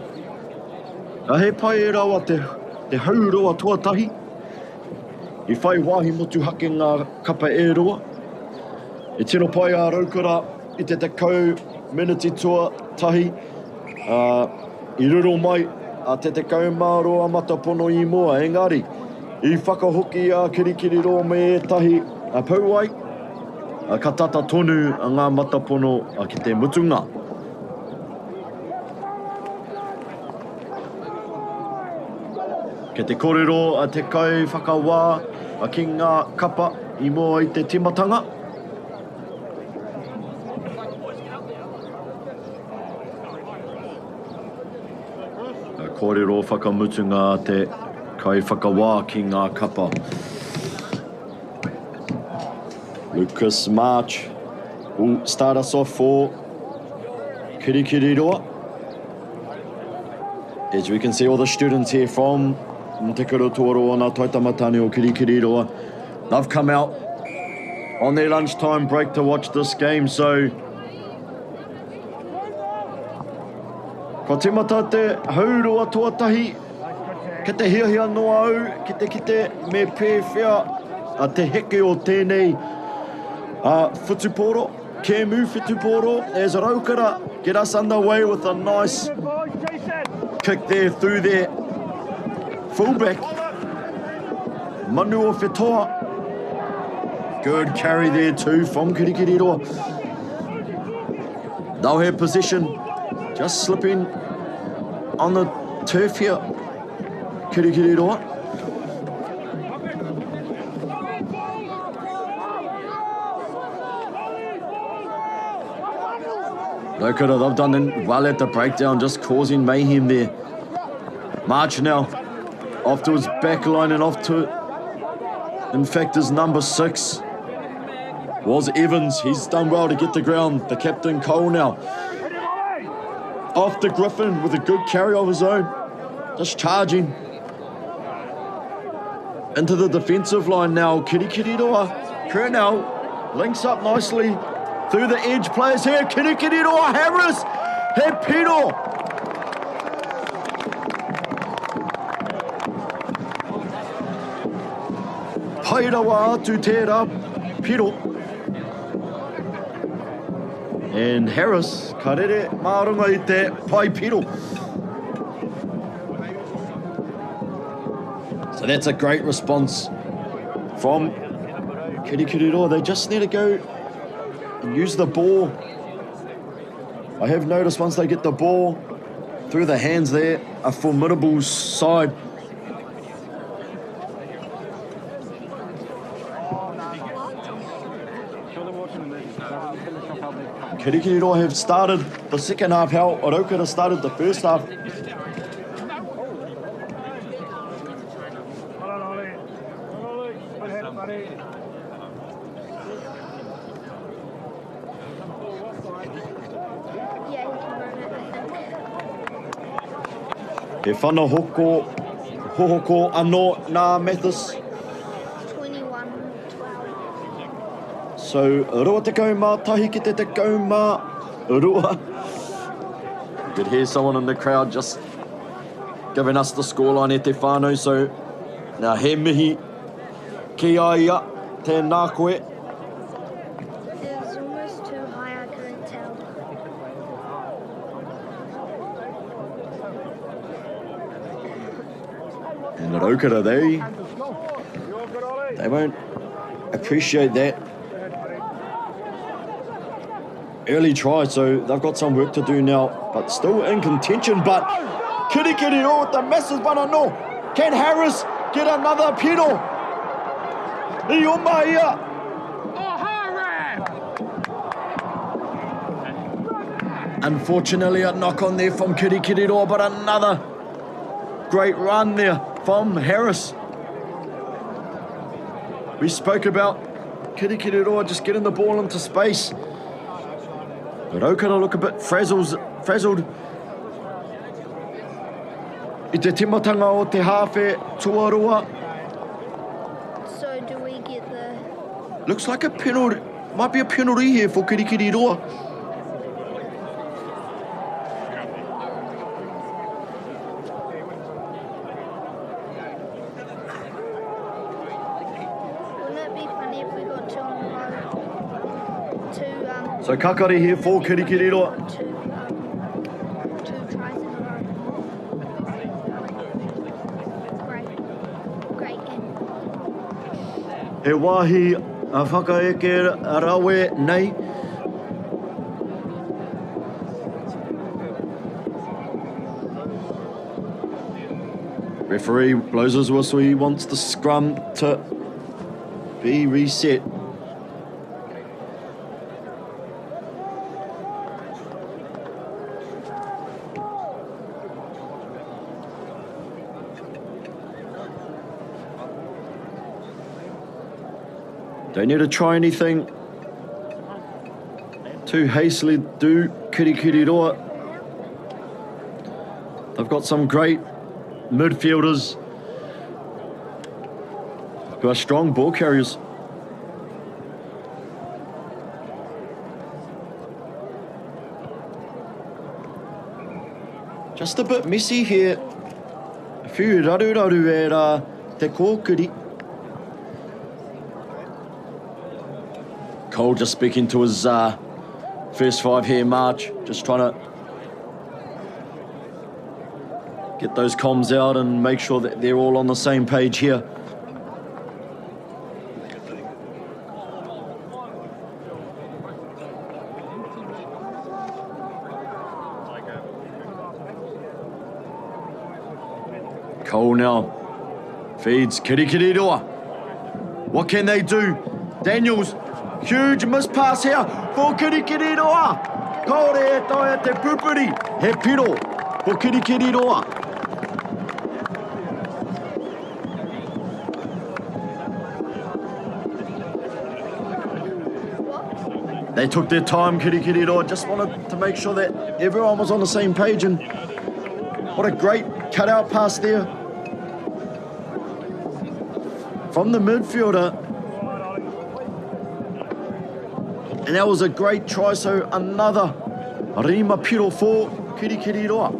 He pai e rawa te hauroa tuatahi. I whai wāhi motu hake ngā kapa e roa. E tino pai a Raukura i te tekau miniti tuatahi. I ruro mai a te tekau māroa matapono I mua. Engari, I whakahoki a Kirikiri roa me etahi a pauai. Ka tata tonu a ngā matapono a ki te mutunga. Ke te kōrero a te kai whakawā a ki ngā kapa I mua I te timatanga. A kōrero whakamutunga a te kai whakawā ki ngā kapa. Lucas March will start us off for Kirikiri roa. As we can see all the students here from Te Kurutoro Ngā Taitama-tāne o Kirikiri roa. They've come out on their lunchtime break to watch this game, so ko timata te hauroa tuatahi, ke te hiahia noa au, ki te me pēwhia a te heke o tēnei whutuporo, Kēmu whutuporo, as Raukara get us underway with a nice kick there through their fullback, Manu o Whetoa. Good carry there too from Kirikiri roa. They'll have possession, just slipping on the turf here, Kirikiri roa. Raukara, they've done well at the breakdown, just causing mayhem there. March now, off to his back line and off to, in fact, his number 6 was Evans. He's done well to get the ground. The captain, Cole, now. Off to Griffin with a good carry of his own. Just charging. Into the defensive line now. Kirikiri roa. Kernell links up nicely through the edge players here. Kirikiri roa. Harris. He piro. Pairawa atu tērā piro. And Harris, karere mārunga I te pai piro. So that's a great response from Kirikiri roa. They just need to go and use the ball. I have noticed once they get the ball through the hands there, a formidable side. Kirikiri roa have started the second half, how Raukara started the first half. He whanahoko Hohoko anō nā Mathis. 21-12. So, rua te kaumā, tahi ki te kaumā, rua. You could hear someone in the crowd just giving us the scoreline e te whānau. So, now he mihi ki a ia, tēnā koe. It was almost too high, I couldn't tell. And the Raukara, they won't appreciate that. Early try, so they've got some work to do now, but still in contention. But Kirikiri with the massive banano. Can Harris get another penal? Iomaia. Unfortunately, a knock on there from Kirikiri, but another great run there from Harris. We spoke about Kirikiri just getting the ball into space. But Okara look a bit frazzled. I te timatanga o te hawhe tuarua. So do we get the... Looks like a penalty. Might be a penalty here for Kirikiri Roa. Wouldn't it be funny if we got two on the row? So kakari here for Kirikiri Roa. Two tries in a row. Great game. He wahi a whakaeke rawe nei. Referee blows his whistle. He wants the scrum to be reset. Don't need to try anything too hastily, do Kirikiri Roa. They've got some great midfielders who are strong ball carriers. Just a bit messy here. A few raru e te kōkiri. Cole just speaking to his first five here, March. Just trying to get those comms out and make sure that they're all on the same page here. Cole now feeds Kirikiri Roa. What can they do? Daniels, huge miss pass here for Kirikiri Roa. Kore e taia te pupuri, he piro for Kirikiri Roa. They took their time, Kirikiri Roa, just wanted to make sure that everyone was on the same page, and what a great cutout pass there from the midfielder. And that was a great try, so another rima piro for Kirikiri Roa.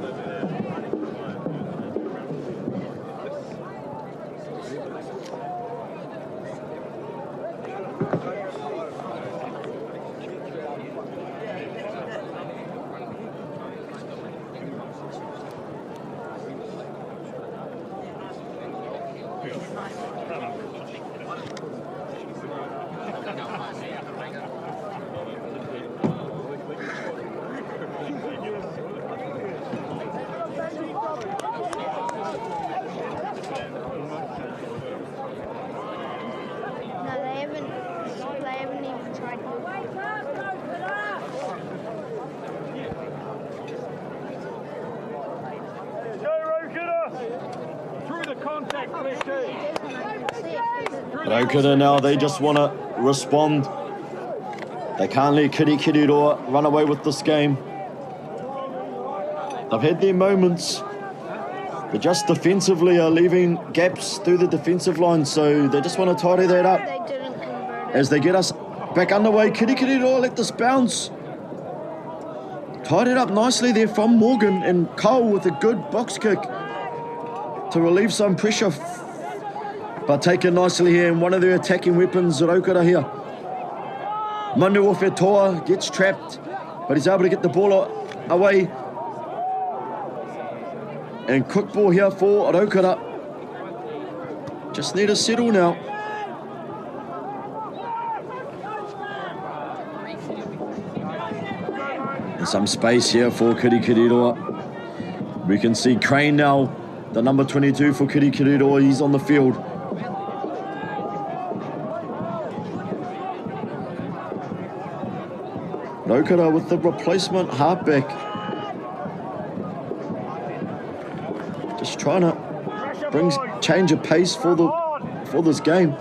Raukara now, they just want to respond. They can't let Kirikiri Roa run away with this game. They've had their moments. They just defensively are leaving gaps through the defensive line, so they just want to tidy that up. As they get us back underway, Kirikiriroa let this bounce. Tied it up nicely there from Morgan, and Cole with a good box kick to relieve some pressure. But taken nicely here, and one of their attacking weapons, Rotorua here. Manua Fetoa gets trapped, but he's able to get the ball away. And quick ball here for Rotorua. Just need to settle now. And some space here for Kirikiriroa. We can see Crane now, the number 22 for Kirikiriroa. He's on the field. Rotorua with the replacement halfback. Just trying to change of pace for this game.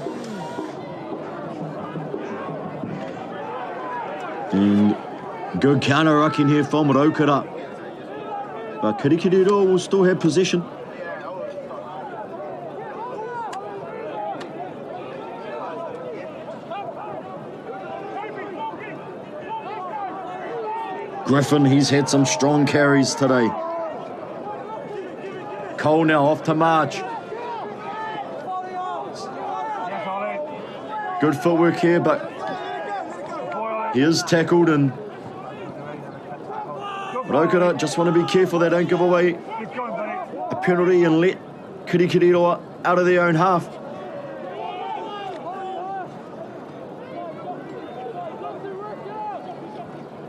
And good counter rucking here from Rotorua. But Kirikiriroa will still have possession. Griffin, he's had some strong carries today. Cole now off to March. Good footwork here, but he is tackled, and Rotorua just want to be careful they don't give away a penalty and let Kirikiriroa out of their own half.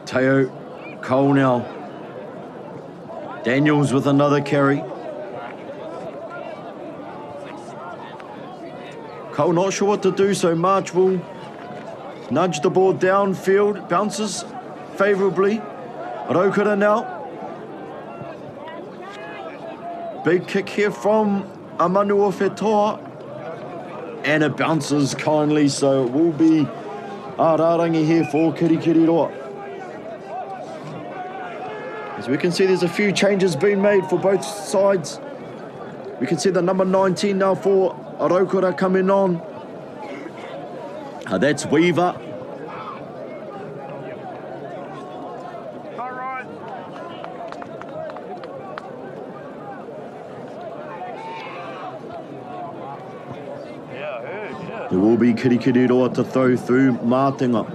Teo Cole now. Daniels with another carry. Cole not sure what to do, so March will nudge the ball downfield. Bounces favourably. Rotorua now. Big kick here from Amanua Fetoa. And it bounces kindly, so it will be Ararangi here for Kirikiriroa. As we can see, there's a few changes being made for both sides. We can see the number 19 now for Rotorua coming on. That's Weaver. There will be Kirikiriroa to throw through Martinga.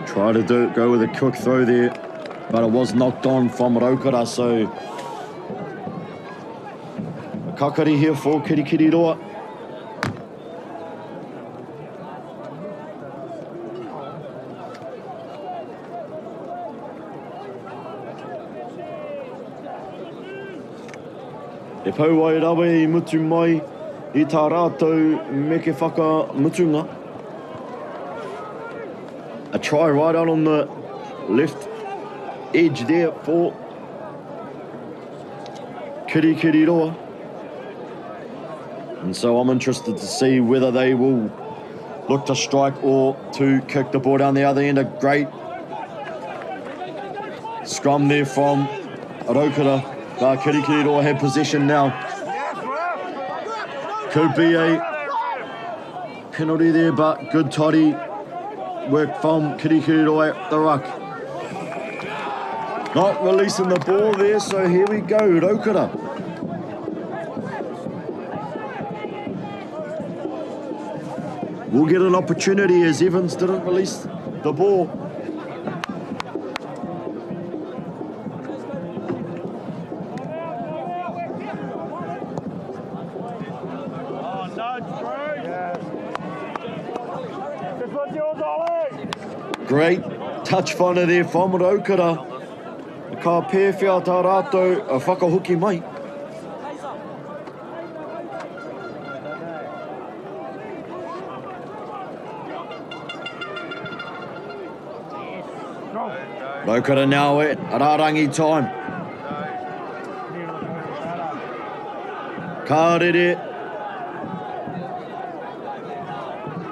Try to go with a quick throw there, but it was knocked on from Rotorua, so a kakari here for Kirikiriroa. E pau ai rawe I mutu mai I tā rātou me ke whaka mutunga. A try right out on the left edge there for Kirikiriroa. And so I'm interested to see whether they will look to strike or to kick the ball down the other end. A great scrum there from Rotorua. But Kirikiriroa have possession now. Could be a penalty there, but good tidy work from Kirikiriroa at the ruck. Not releasing the ball there, so here we go, Rotorua. We'll get an opportunity as Evans didn't release the ball. Great touch whana there from Rotorua. Ka pēwhia tā rātou a whakahuki mai. Rotorua now at Rarangi time. Ka rere.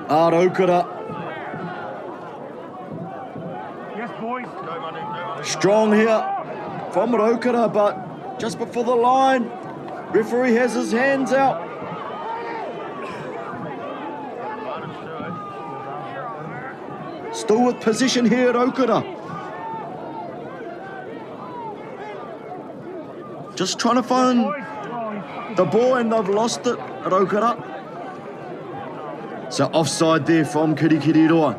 Arokara. Yes, boys. Strong here from Rokara, but just before the line, referee has his hands out. Still with position here, Rokara. Just trying to find the ball, and they've lost it, Rokara. So offside there from Kirikiriroa.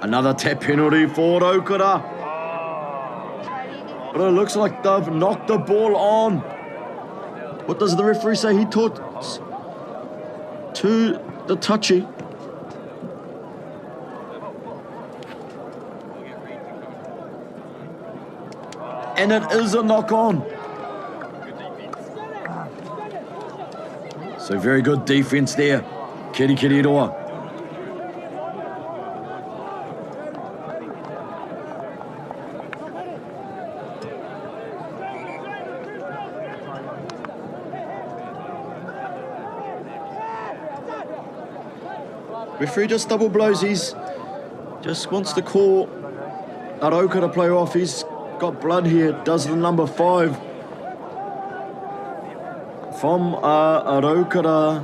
Another tap penalty for Rokara. But it looks like they've knocked the ball on. What does the referee say? He talks to the touchy. And it is a knock on. So very good defense there, Kirikiriroa. Referee just double blows. He's just wants to call Aroka to play off. He's got blood here. Does the number 5 from Aroka.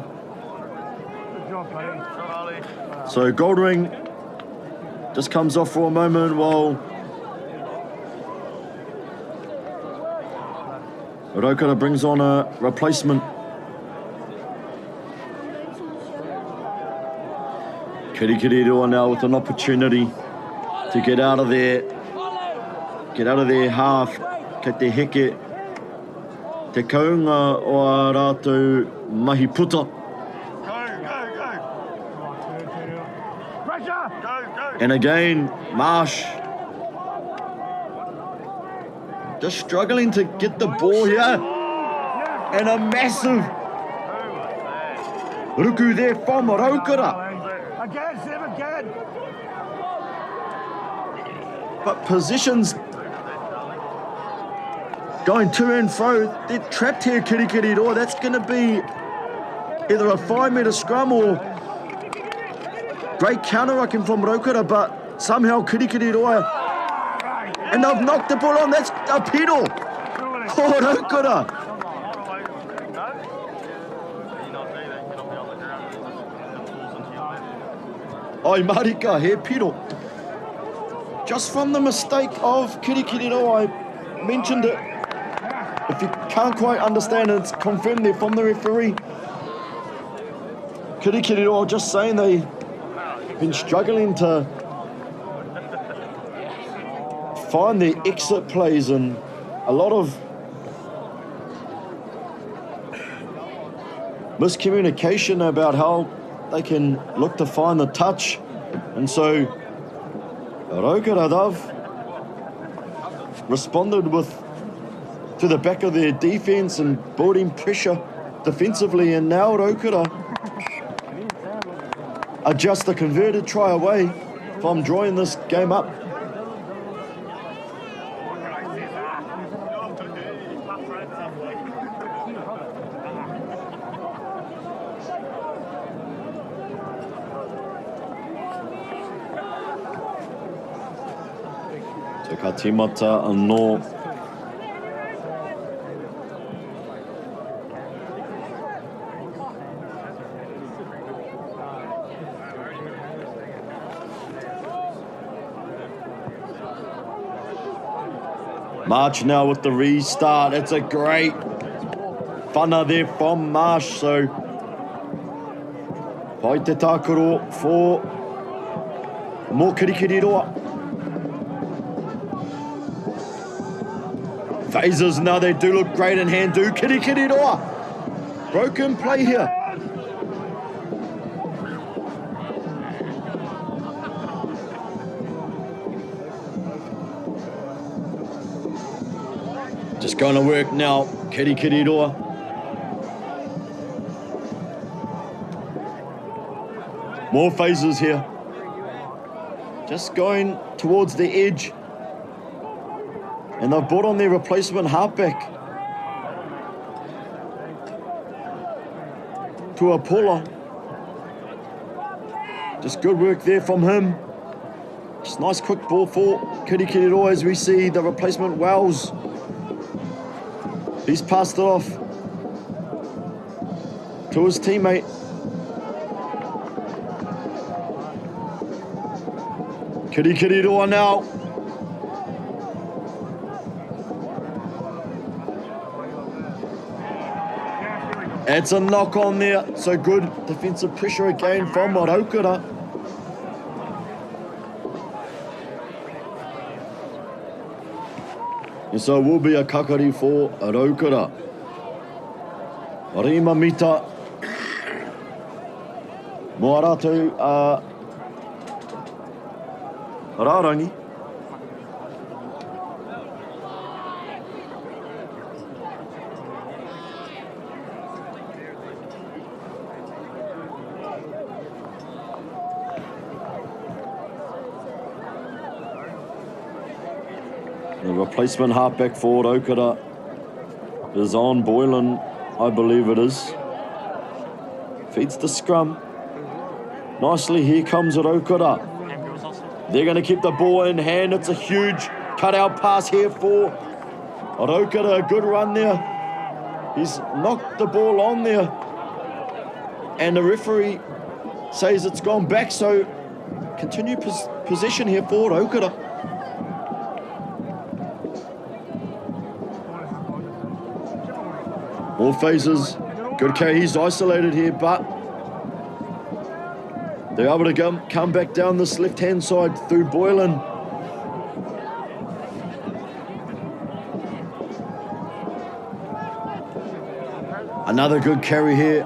So Goldring just comes off for a moment while Aroka brings on a replacement. Kirikiriroa now with an opportunity to get out of their half, ki te heke, te kaunga o a rātou mahi puta. And again, Marsh just struggling to get the ball here. And a massive ruku there from Raukara. Again. But positions going to and fro. They're trapped here, Kirikiriroa. That's going to be either a 5-metre scrum or great counter-rucking from Raukara, but somehow Kirikiriroa, and they've knocked the ball on. That's a pedal. Oh, Raukara. Oh, Marika, here, pedal. Just from the mistake of Kirikiriroa, I mentioned it. If you can't quite understand it, it's confirmed there from the referee. Kirikiriroa just saying they've been struggling to find their exit plays, and a lot of miscommunication about how they can look to find the touch. And so Raukara, they've responded to the back of their defence and building pressure defensively, and now Raukara are just a converted try away from drawing this game up. So ka tīmata anō March now with the restart. It's a great whana there from Marsh. So pai te tākaro for mō Kirikiriroa. Phasers now, they do look great in hand. Do Kirikiriroa. Broken play here. Just going to work now, Kirikiriroa. More phases here. Just going towards the edge. And they've brought on their replacement halfback. Tuapula. Just good work there from him. Just nice quick ball for Kirikiriroa as we see the replacement Wells. He's passed it off to his teammate. Kirikiriroa now. It's a knock on there. So good defensive pressure again from Rotorua. And so it will be a kakari for Rotorua. Rima mita. Mo rātou rārangi. The replacement halfback for Rotorua is on. Boylan, I believe it is. Feeds the scrum. Nicely, here comes Rotorua. They're going to keep the ball in hand. It's a huge cut-out pass here for Rotorua. A good run there. He's knocked the ball on there. And the referee says it's gone back, so continue possession here for Rotorua. More phases. Good carry. He's isolated here, but they're able to come back down this left-hand side through Boylan. Another good carry here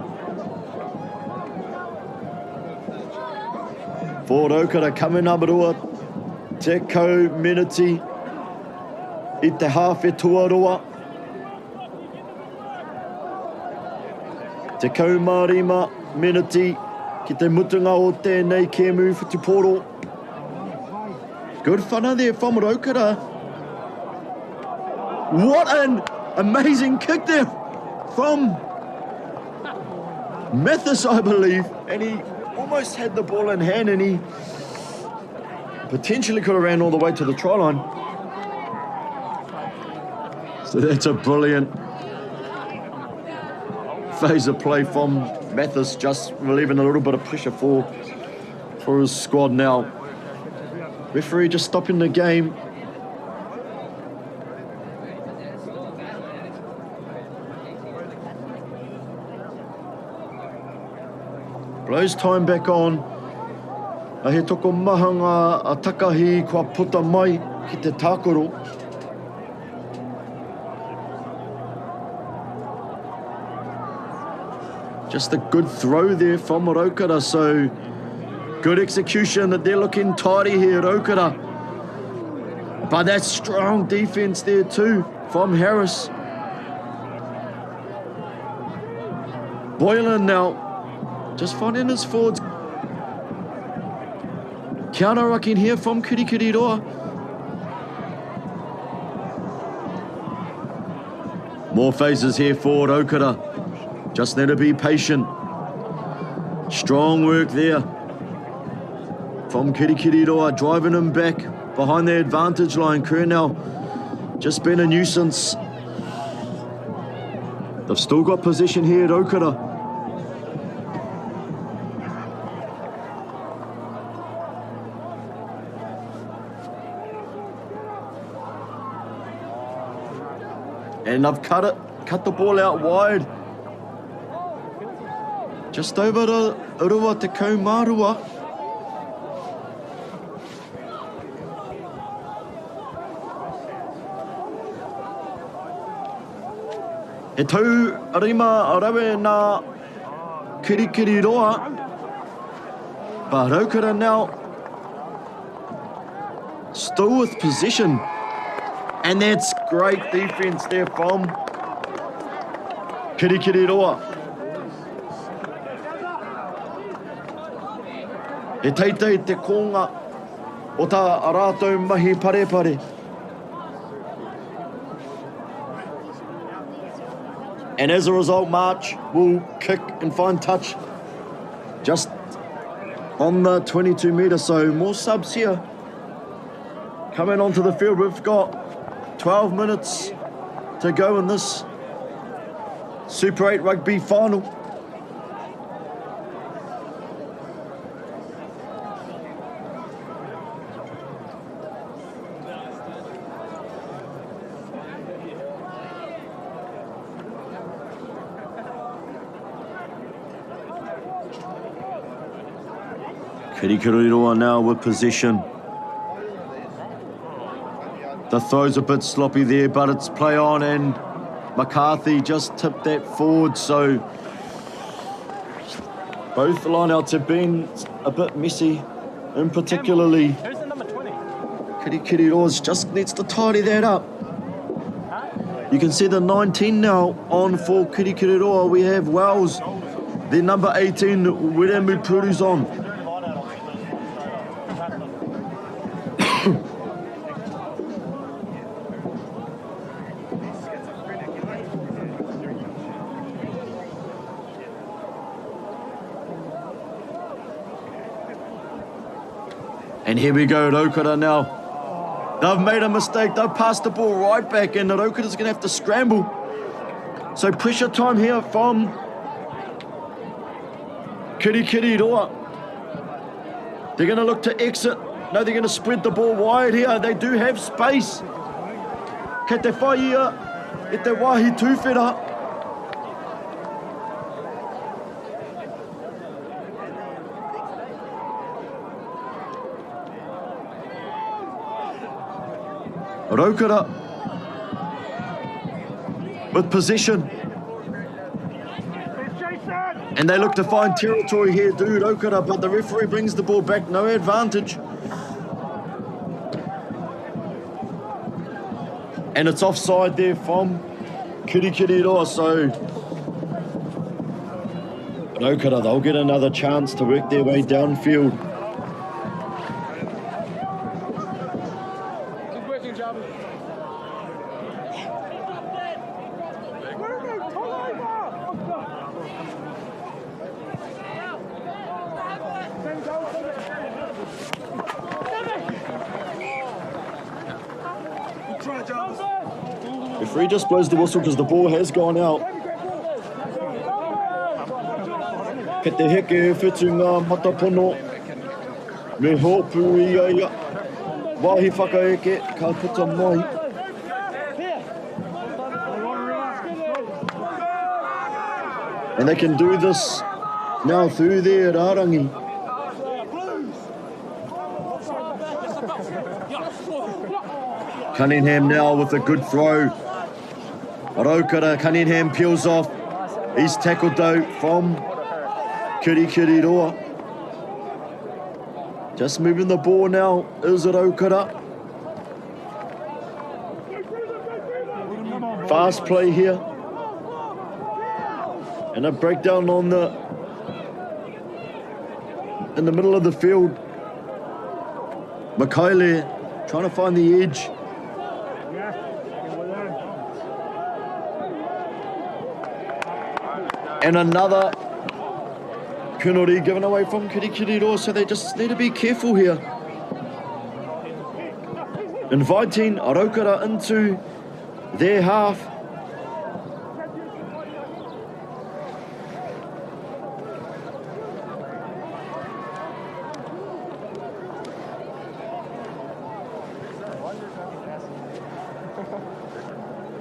for Rotorua. Coming Amarua. Te kau miniti I te hawhe tuaroa. Te kaumarima miniti ki te mutunga o tēnei kēmu whutuporo. Good whana there from Rotorua. What an amazing kick there from Mathis, I believe. And he almost had the ball in hand and he potentially could have ran all the way to the try line. So that's a brilliant phase of play from Mathis, just relieving a little bit of pressure for his squad now. Referee just stopping the game. Blows time back on. He toko mahanga a takahi kua puta mai ki te tākoro. Just a good throw there from Rotorua, so good execution that they're looking tidy here, Rotorua. But that's strong defense there too from Harris. Boylan now, just finding his forwards. Counter-rucking here from Kirikiriroa. More phases here for Rotorua. Just need to be patient. Strong work there from Kirikiriroa, driving him back behind the advantage line. Kernell just been a nuisance. They've still got possession here at Rotorua. And they've cut the ball out wide. Just over to Urua te Kaumarua. E tau rima arawe nā Kirikiriroa. But Rotorua now still with possession. And that's great defense there from Kirikiriroa. He teitei te konga o tā rātou mahi parepare. And as a result, March will kick and find touch just on the 22 metre. So more subs here coming onto the field. We've got 12 minutes to go in this Super 8 rugby final. Kirikiriroa now with possession. The throw's a bit sloppy there, but it's play on, and McCarthy just tipped that forward, so both the lineouts have been a bit messy, and particularly Kirikiriroa just needs to tidy that up. You can see the 19 now on for Kirikiriroa. We have Wells, their number 18, Wiremu Puru's on. And here we go, Rotorua now. They've made a mistake. They've passed the ball right back, and Rotorua's going to have to scramble. So pressure time here from Kirikiriroa. They're going to look to exit. No, they're going to spread the ball wide here. They do have space. Kei te whai ia, e te wahi tūwhera. Rotorua with possession, and they look to find territory here, do Rotorua, but the referee brings the ball back, no advantage, and it's offside there from Kirikiriroa. So Rotorua, they'll get another chance to work their way downfield. Referee just blows the whistle because the ball has gone out. Ke te heke whetu ngā matapono. Me hopu ia ia. Wahi whakaeke ka puta mai. And they can do this now through their rārangi. Cunningham now with a good throw. Rotorua, Cunningham peels off. He's tackled though from Kirikiriroa. Just moving the ball now is Rotorua. Fast play here. And a breakdown on in the middle of the field. Makaile trying to find the edge. And another penalty given away from Kirikiriroa, so they just need to be careful here. Inviting Rotorua into their half.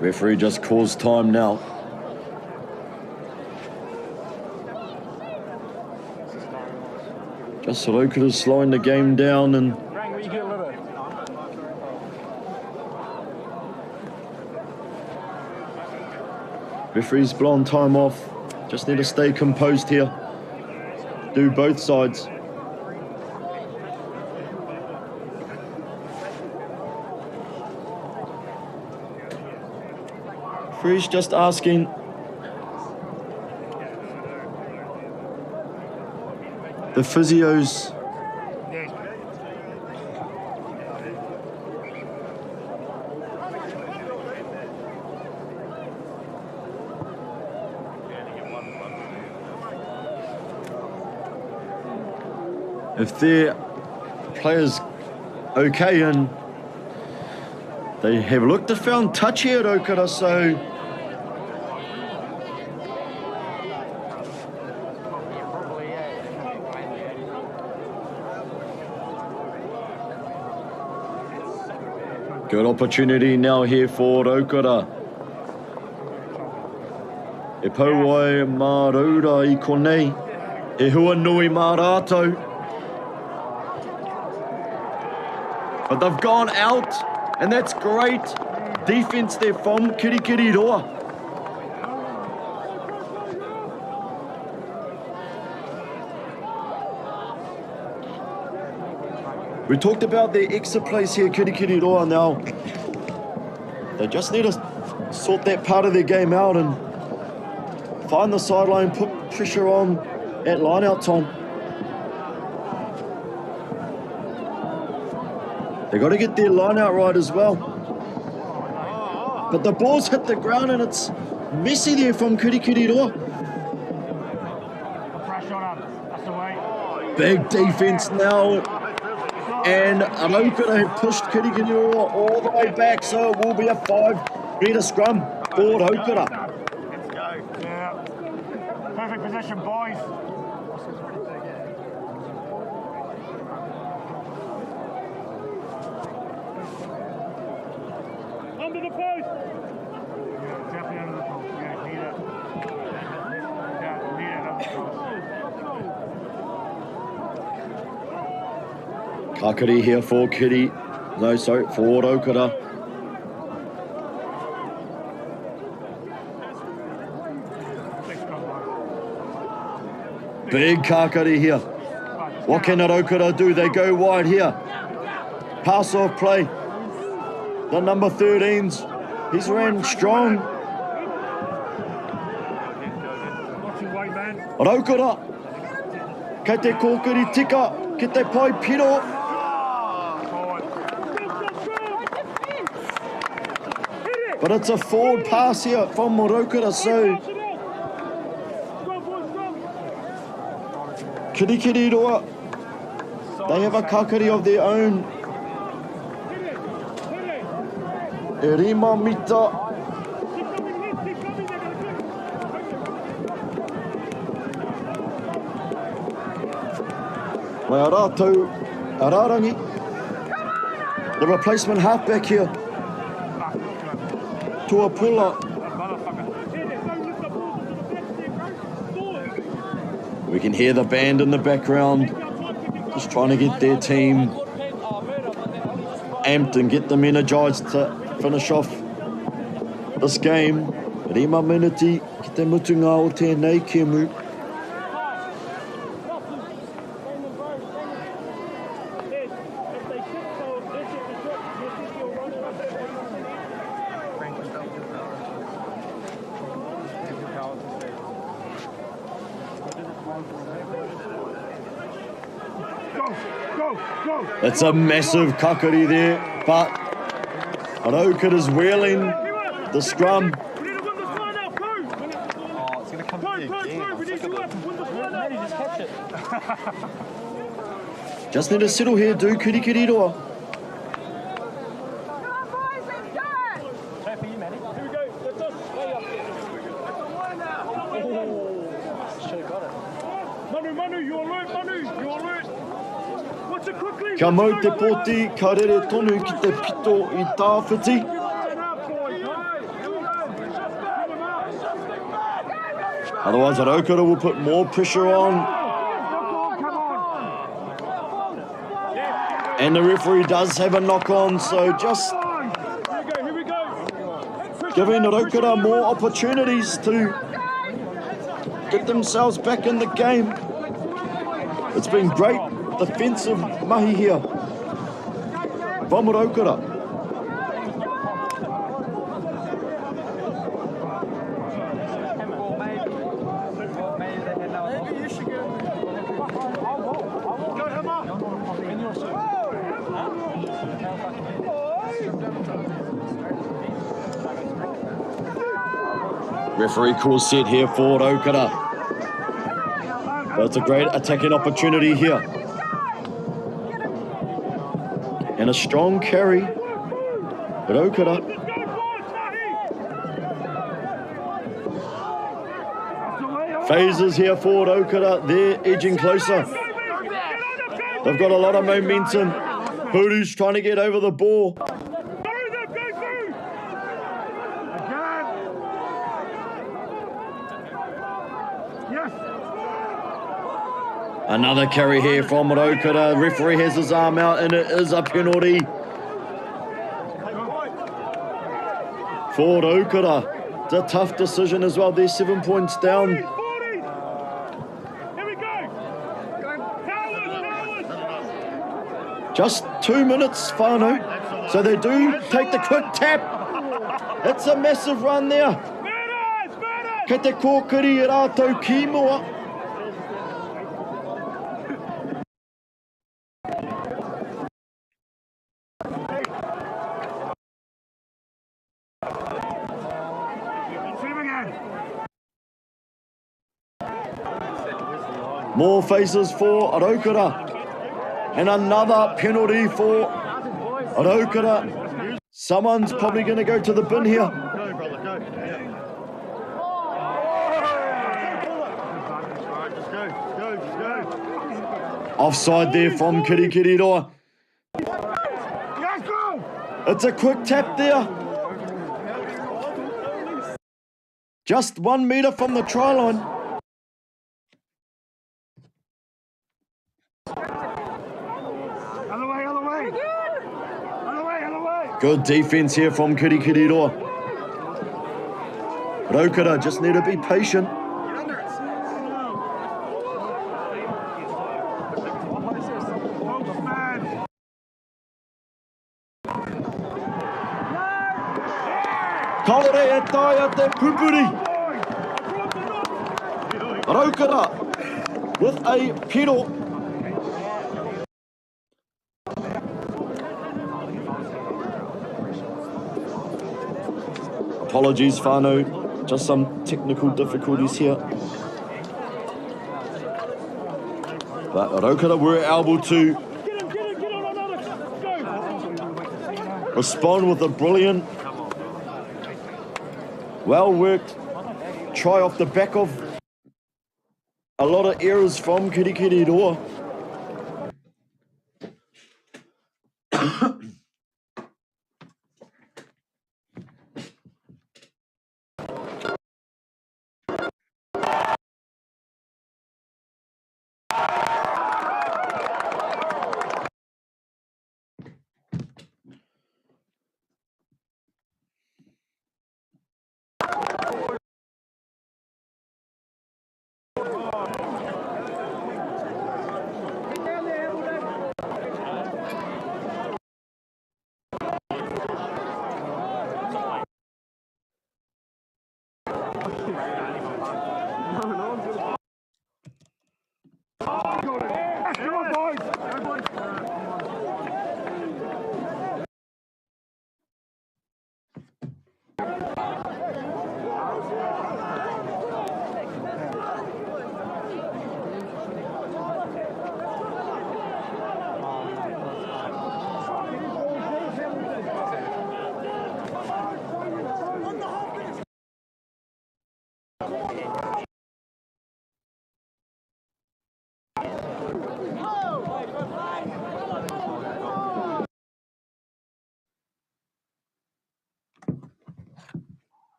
Referee just calls time now. Just Rotorua's slowing the game down, and referee's blown time off. Just need to stay composed here. Do both sides. Referee's just asking the physios if their players okay and they have looked and found touch here at Okara, so good opportunity now here for Okara. E pauai mā raura I konei, e hua nui mā rātou. But they've gone out, and that's great defence there from Kirikiri Roa. We talked about their exit place here, Kirikiri Roa. Now, they just need to sort that part of their game out and find the sideline, put pressure on at line-out time. They got to get their line-out right as well. But the ball's hit the ground and it's messy there from Kirikiri Roa. Big defence now. And Okara have pushed Kirikiri Roa all the way back, so it will be a 5-metre scrum for Okara. Let's go. Yeah. Perfect position, boys. Under the post. Yeah, definitely under the post. Yeah, need it. Yeah, need it under the post. Kakari here for Kiri. No, sorry, for Okara. Big Kakari here. What can Okara do? They go wide here. Pass off play. The number 13s. He's ran strong. Okara. Kei te kōkiri tika. Ki te pai piro. But it's a forward pass here from Okara, so Kirikiri Roa, they have a kakari of their own. E rima mita. Mai a rātou, a rārangi. The replacement halfback here. Tuapula. We can hear the band in the background, just trying to get their team amped and get them energised to finish off this game. Rima miniti ki te mutunga o tēnei kemu. It's a massive kakari there, but Okara's wheeling the scrum. Just need to settle here, do Kirikiri Roa. Ka mau te poti, ka rere tonu ki te pito I tāwhiti. Otherwise, Okara will put more pressure on. And the referee does have a knock-on, so just giving Okara more opportunities to get themselves back in the game. It's been great defensive mahi here from Okara. Referee calls set here for Okara. But it's a great attacking opportunity here. And a strong carry. Rotorua. Phases here for Rotorua. They're edging closer. They've got a lot of momentum. Huru's trying to get over the ball. Another carry here from Rotorua. Referee has his arm out and it is a penalty for Rotorua. It's a tough decision as well. They're 7 points down. Just 2 minutes, whānau. So they do take the quick tap. It's a massive run there. Kei te kōkiri e rātou ki mua. More faces for Rotorua. And another penalty for Rotorua. Someone's probably going to go to the bin here. Offside there from Kirikiriroa. It's a quick tap there. Just 1 metre from the try line. Good defence here from Kirikiriroa. Rotorua just need to be patient. Kaore e taia te pupuri. Rotorua with a pedal. Apologies, whānau, just some technical difficulties here. But Rotorua were able to respond with a brilliant, well-worked try off the back of a lot of errors from Kirikiriroa.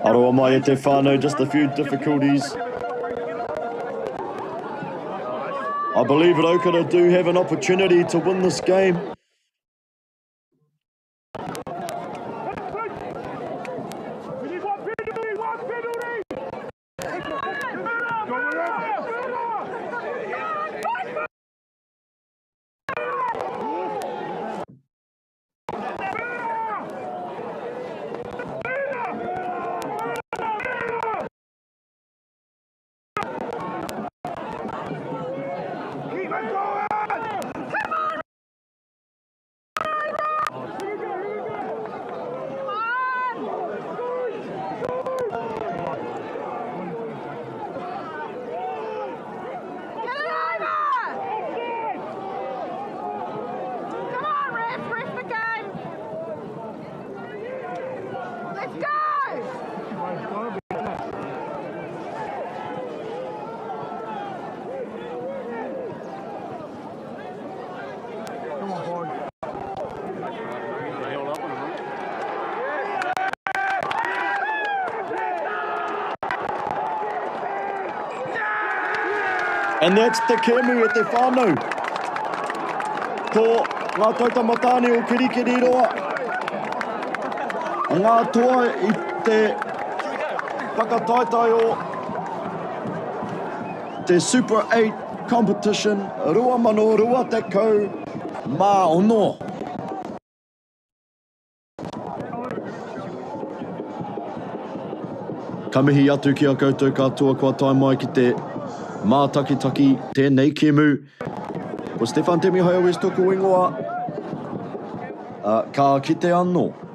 Aroa mai e te whānau, just a few difficulties I believe Raukara do have an opportunity to win this game. And that's te kemu e te whānau. Ko ngā tautamatane o Kirikiri roa. Ngā toa I te whakataitai o te Super 8 competition, rua mano rua te kau, MΑORI. Ka mihi atu ki a koutou katoa kua tai mai ki te mātakitaki tēnei kemu. Ko Stefan Temi Haya West tuku ingoa. Ka kite anō.